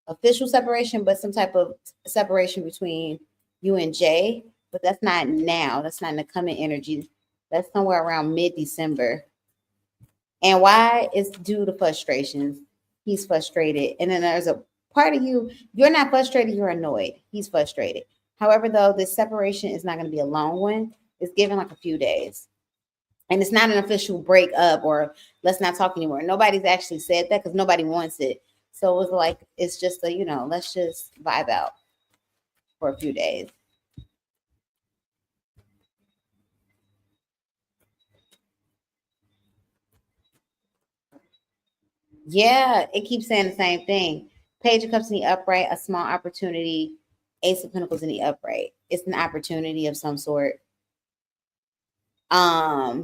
official separation, but some type of separation between you and Jay. But that's not now. That's not in the coming energy. That's somewhere around mid-December. And why? It's due to frustrations. He's frustrated. And then there's a part of you, you're not frustrated, you're annoyed. He's frustrated. However, though, this separation is not going to be a long one. It's given like a few days. And it's not an official breakup or let's not talk anymore. Nobody's actually said that because nobody wants it. So it was like, it's just a, you know, let's just vibe out for a few days. Yeah, it keeps saying the same thing. Page of Cups in the upright, a small opportunity. Ace of Pentacles in the upright. It's an opportunity of some sort. I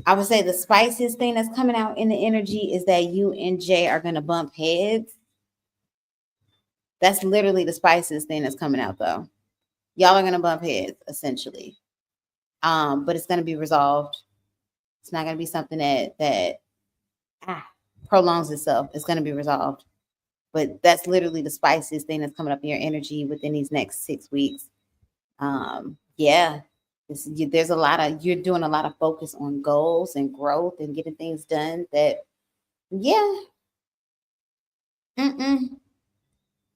would say the spiciest thing that's coming out in the energy is that you and Jay are going to bump heads. That's literally the spiciest thing that's coming out, though. Y'all are going to bump heads, essentially. But it's going to be resolved. It's not going to be something that prolongs itself. It's going to be resolved. But that's literally the spiciest thing that's coming up in your energy within these next 6 weeks. Yeah, there's a lot of, you're doing a lot of focus on goals and growth and getting things done that, yeah.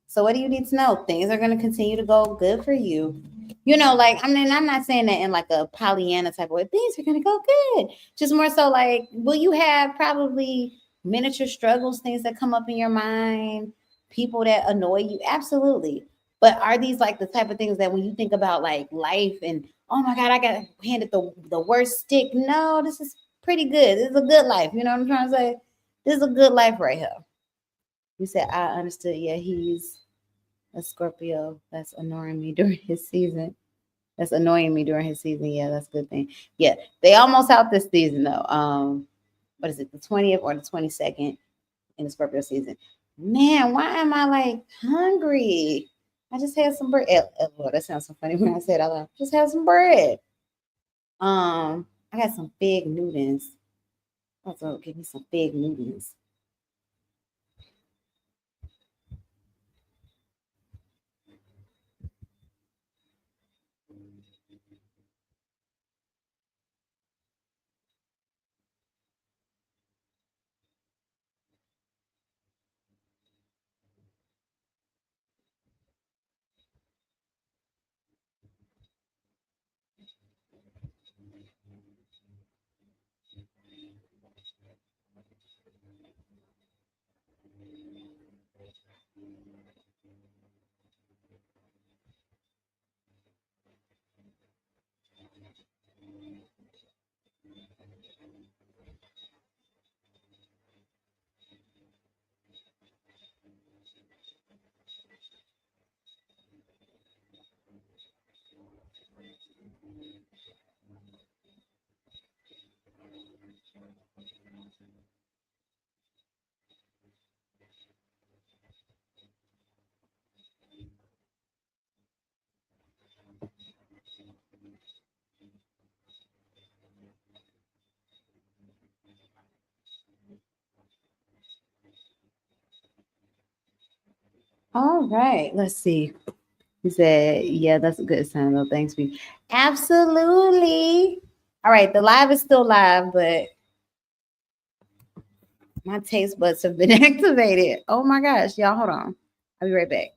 So what do you need to know? Things are going to continue to go good for you. You know, like, I mean, I'm not saying that in like a Pollyanna type of way. Things are going to go good. Just more so like, will you have probably miniature struggles, things that come up in your mind, people that annoy you? Absolutely. But are these like the type of things that when you think about like life and, oh my God, I got handed the worst stick? No, this is pretty good. This is a good life. You know what I'm trying to say? This is a good life right here. You said, I understood. Yeah, he's a Scorpio. That's annoying me during his season. That's annoying me during his season. Yeah, that's a good thing. Yeah, they almost out this season though. What is it, the 20th or the 22nd in the Scorpio season? Man, why am I like hungry? I just had some bread. Lord, that sounds so funny when I said it out loud. Just had some bread. I got some fig Newtons. Also, give me some fig Newtons. All right, let's see. He said, yeah, that's a good sign though. Thanks, B. Absolutely. All right, the live is still live, but my taste buds have been activated. Oh my gosh, y'all, hold on. I'll be right back.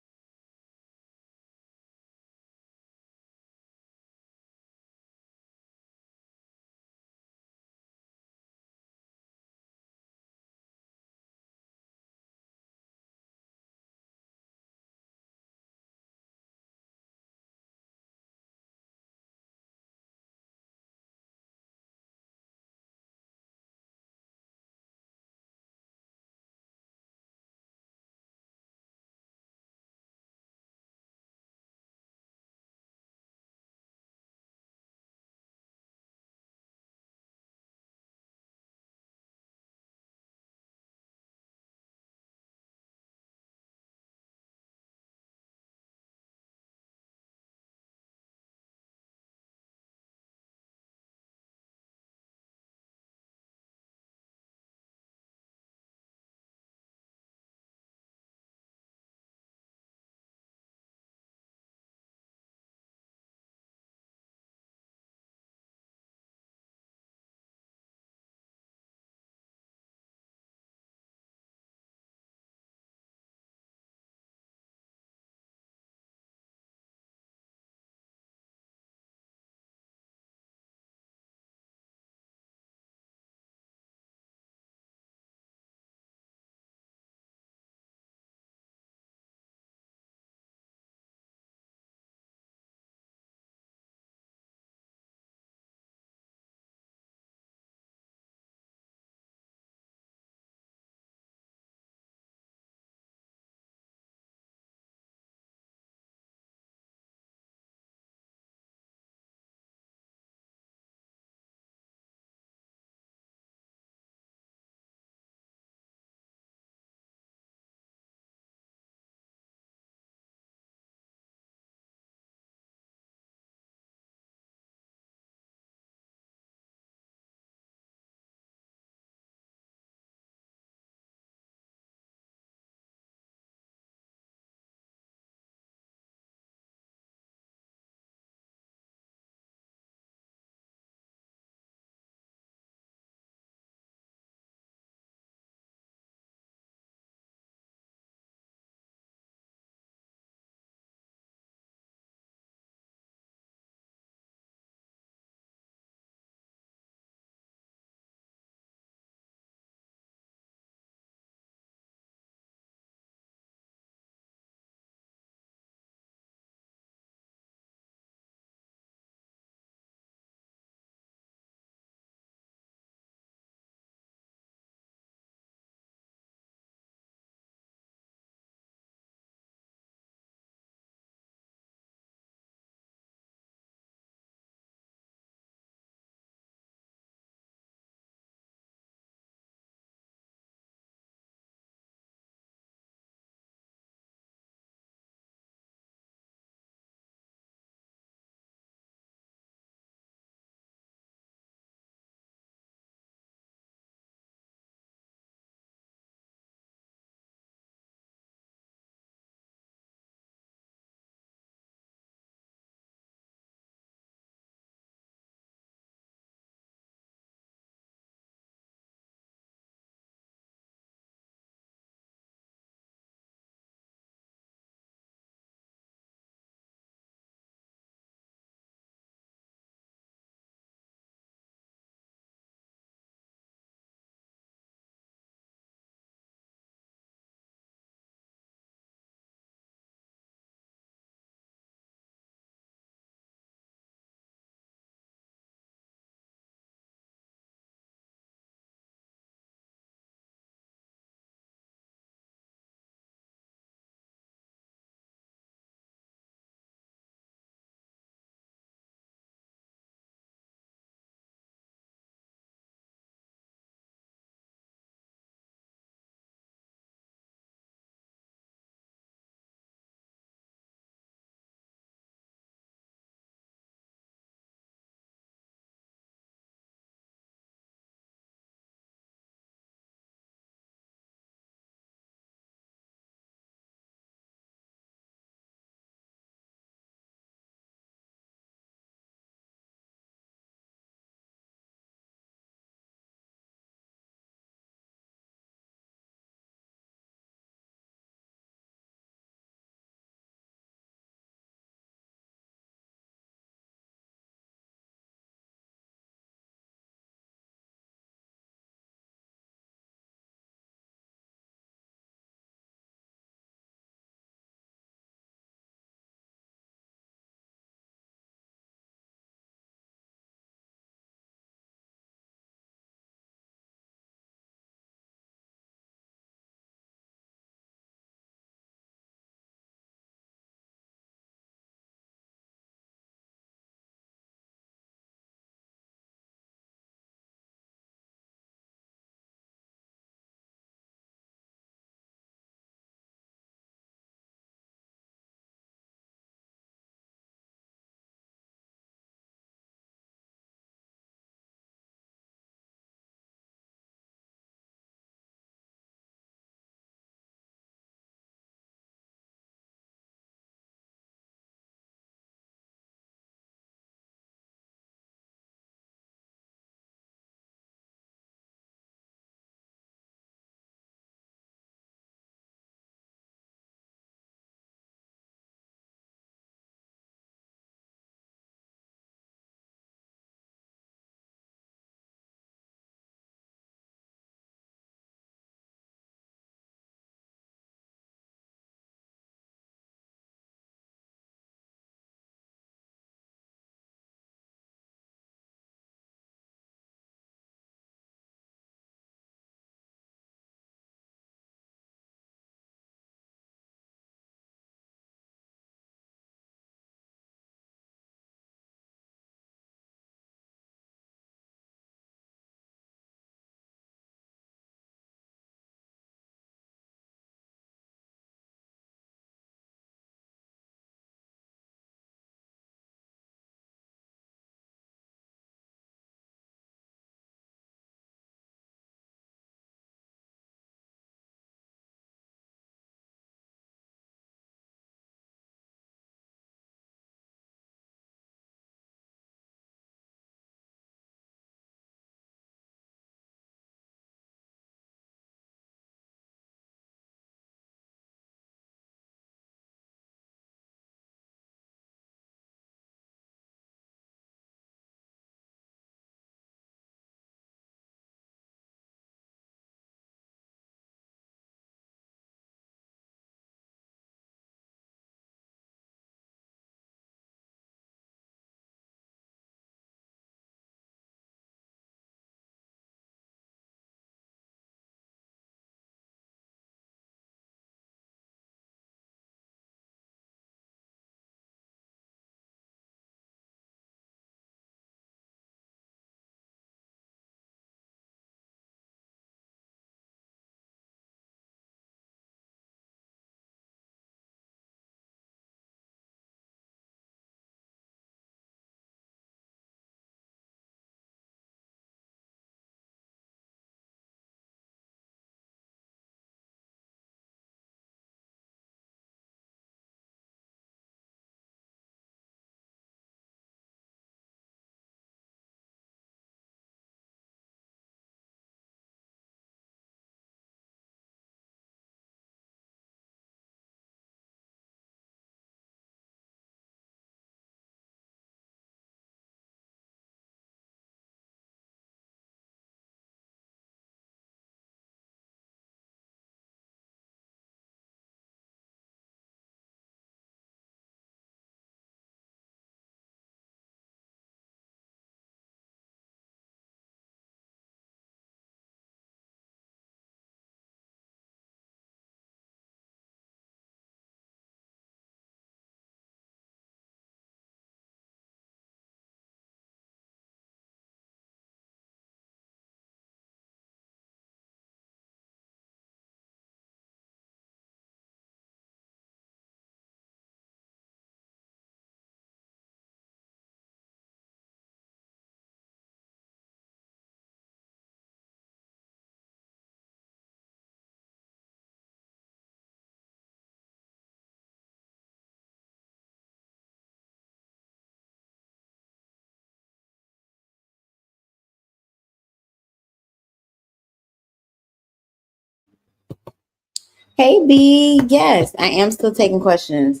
Hey B, yes, I am still taking questions.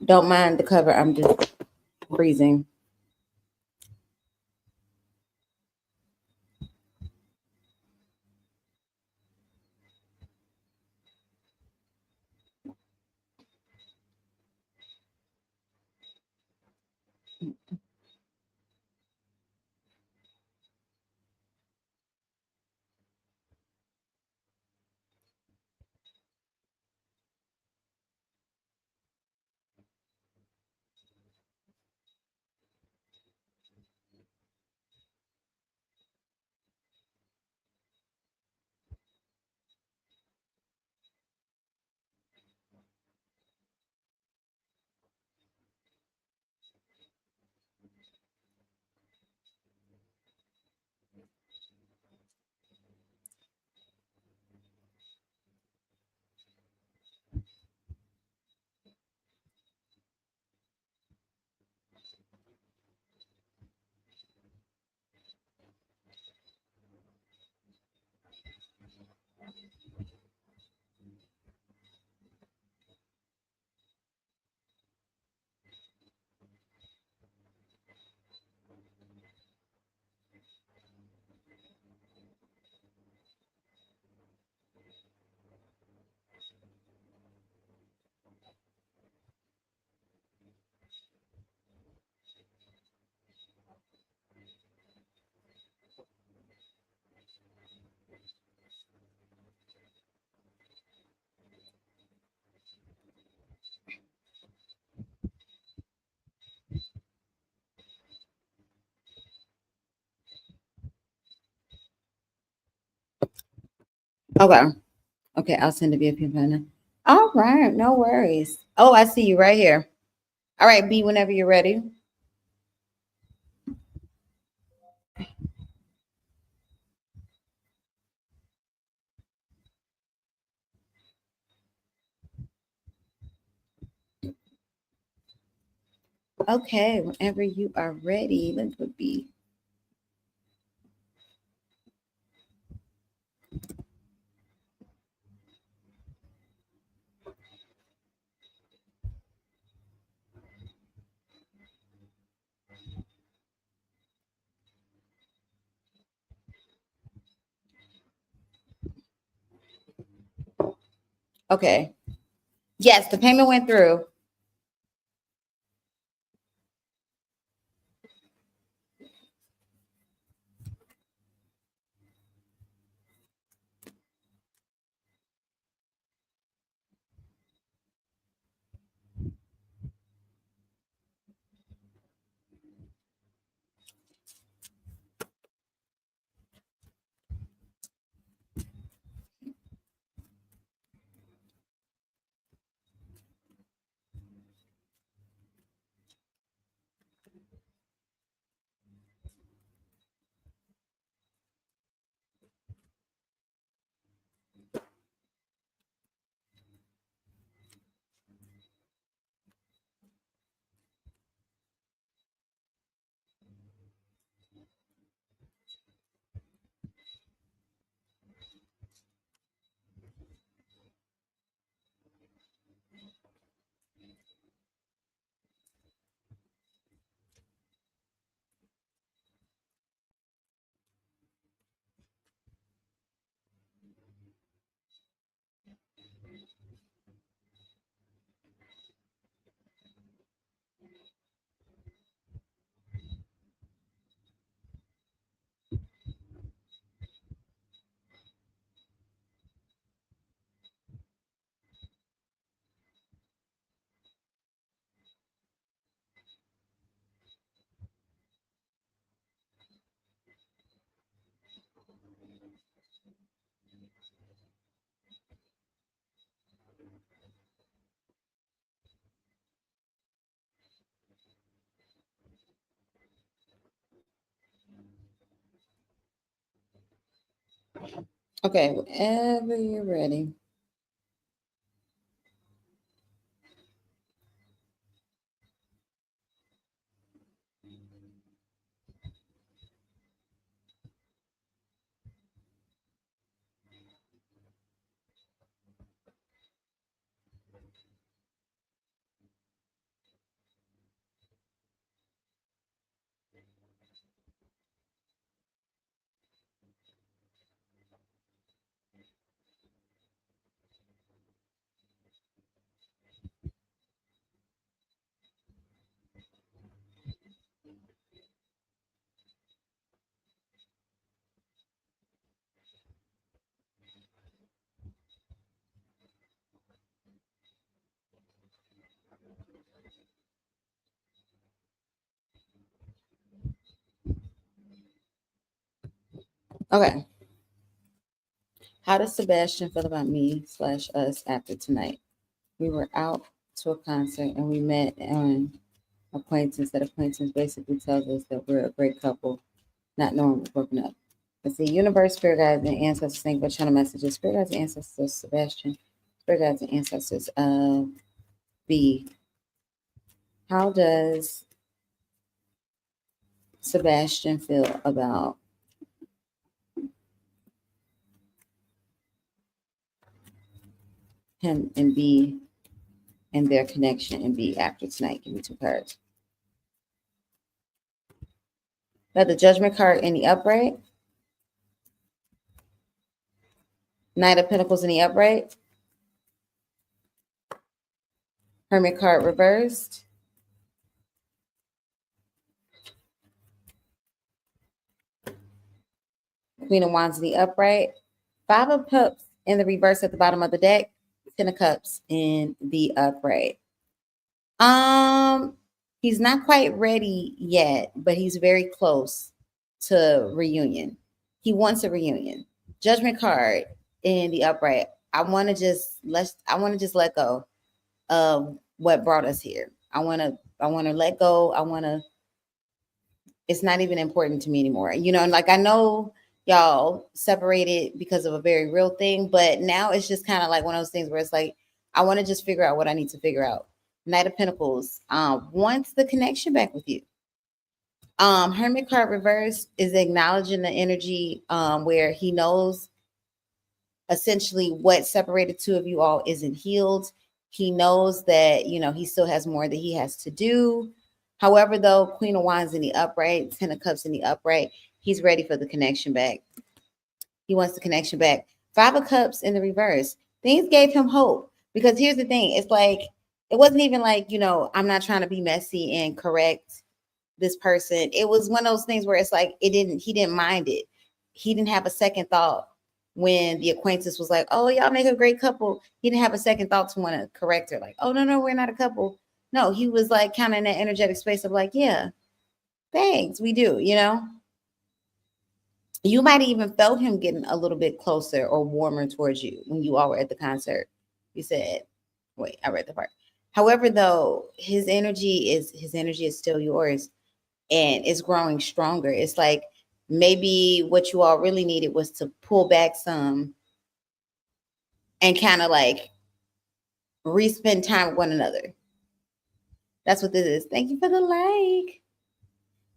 Don't mind the cover. I'm just freezing. Okay. Okay, I'll send it via PayPal. All right, no worries. Oh, I see you right here. All right, B, whenever you're ready. Okay, whenever you are ready, let's put B. Okay. Yes, the payment went through. Okay, whenever you're ready. Okay. How does Sebastian feel about me/us after tonight? We were out to a concert and we met on acquaintance. That acquaintance basically tells us that we're a great couple, not knowing we're broken up. Let's see, universe, spirit guides, and ancestors. Think about channel messages. Spirit guides and ancestors, Sebastian. Spirit guides and ancestors of B. How does Sebastian feel about him and B and their connection and B after tonight? Give me 2 cards. Got the Judgment card in the upright. Knight of Pentacles in the upright. Hermit card reversed. Queen of Wands in the upright. 5 of Cups in the reverse at the bottom of the deck. 10 of Cups in the upright. He's not quite ready yet, but he's very close to reunion. He wants a reunion. Judgment card in the upright. I want to just let go of what brought us here. I want to let go. It's not even important to me anymore. You know, and like I know y'all separated because of a very real thing, but now it's just kind of like one of those things where it's like, I want to just figure out what I need to figure out. Knight of Pentacles wants the connection back with you. Hermit card reverse is acknowledging the energy where he knows essentially what separated 2 of you all isn't healed. He knows that, you know, he still has more that he has to do. However, though, Queen of Wands in the upright, 10 of Cups in the upright, he's ready for the connection back. He wants the connection back. 5 of Cups in the reverse. Things gave him hope. Because here's the thing. It's like, it wasn't even like, you know, I'm not trying to be messy and correct this person. It was one of those things where it's like, he didn't mind it. He didn't have a second thought when the acquaintance was like, oh, y'all make a great couple. He didn't have a second thought to want to correct her. Like, oh, no, we're not a couple. No, he was like kind of in that energetic space of like, yeah, thanks, we do, you know? You might have even felt him getting a little bit closer or warmer towards you when you all were at the concert. You said, wait, I read the part. However, though, his energy is still yours and it's growing stronger. It's like maybe what you all really needed was to pull back some and kind of like re-spend time with one another. That's what this is. Thank you for the like.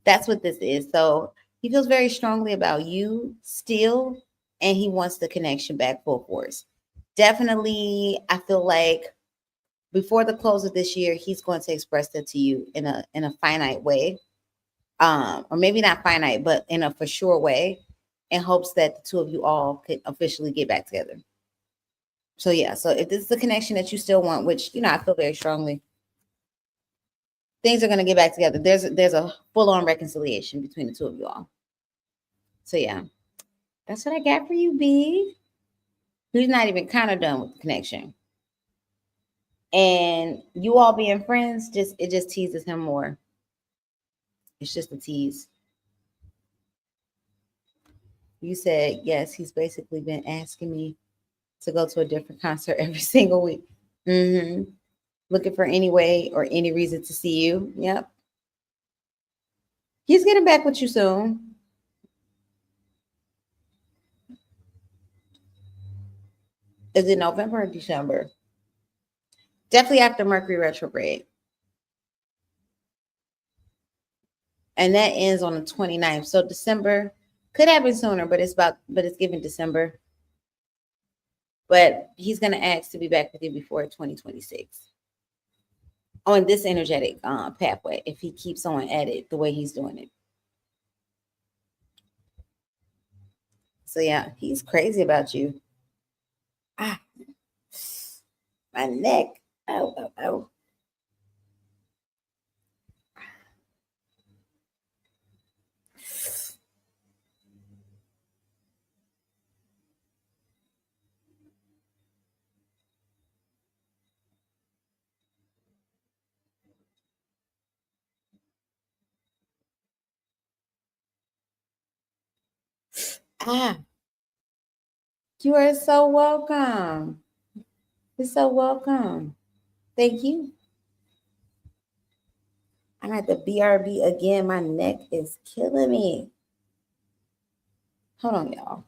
That's what this is. So he feels very strongly about you still, and he wants the connection back full force. Definitely, I feel like before the close of this year, he's going to express that to you in a finite way. Or maybe not finite, but in a for sure way, in hopes that the 2 of you all could officially get back together. So yeah, so if this is the connection that you still want, which, you know, I feel very strongly, things are going to get back together. There's a full-on reconciliation between the 2 of you all. So yeah, that's what I got for you, B. He's not even kind of done with the connection. And you all being friends, it just teases him more. It's just a tease. You said, yes, he's basically been asking me to go to a different concert every single week. Looking for any way or any reason to see you. Yep. He's getting back with you soon. Is it November or December? Definitely after Mercury retrograde. And that ends on the 29th. So December could happen sooner, but it's given December. But he's going to ask to be back with you before 2026 on this energetic pathway, if he keeps on at it the way he's doing it. So yeah, he's crazy about you. My neck. Oh. Ah, you are so welcome. You're so welcome. Thank you. I got the BRB again. My neck is killing me. Hold on, y'all.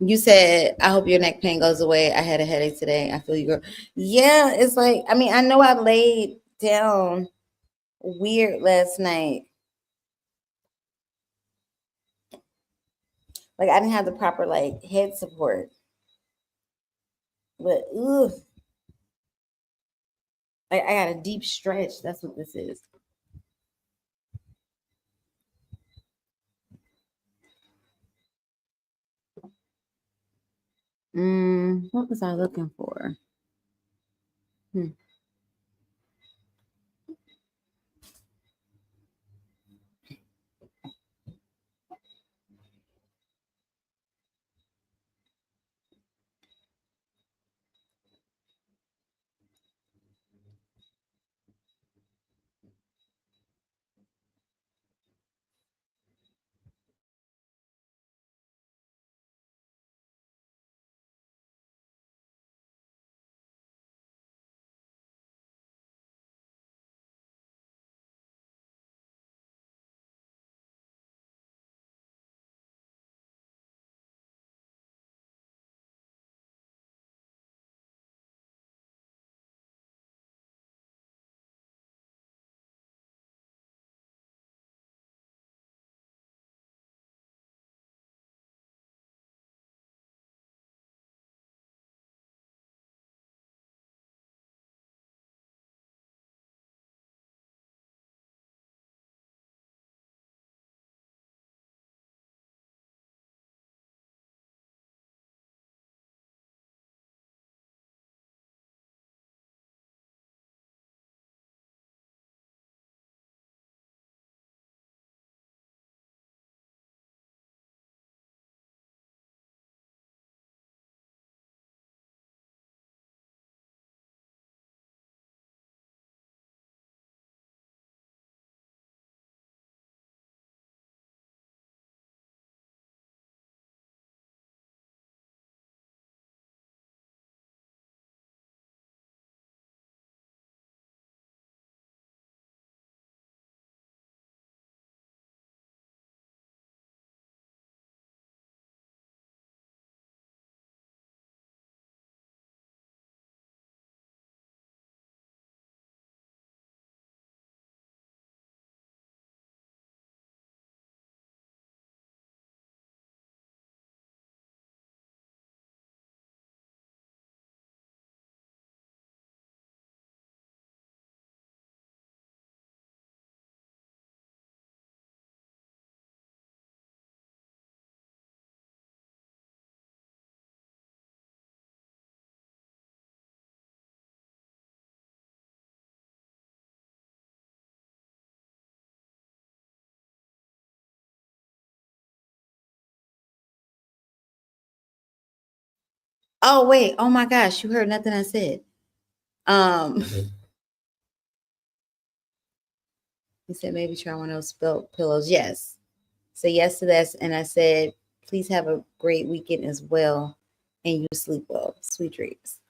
You said, I hope your neck pain goes away. I had a headache today. I feel you, girl. Yeah, it's like, I mean, I know I laid down weird last night. Like, I didn't have the proper, like, head support. But, ugh. I got a deep stretch. That's what this is. What was I looking for? Oh, wait. Oh, my gosh. You heard nothing I said. He said, maybe try one of those spelt pillows. Yes. Say yes to that. And I said, please have a great weekend as well. And you sleep well. Sweet dreams.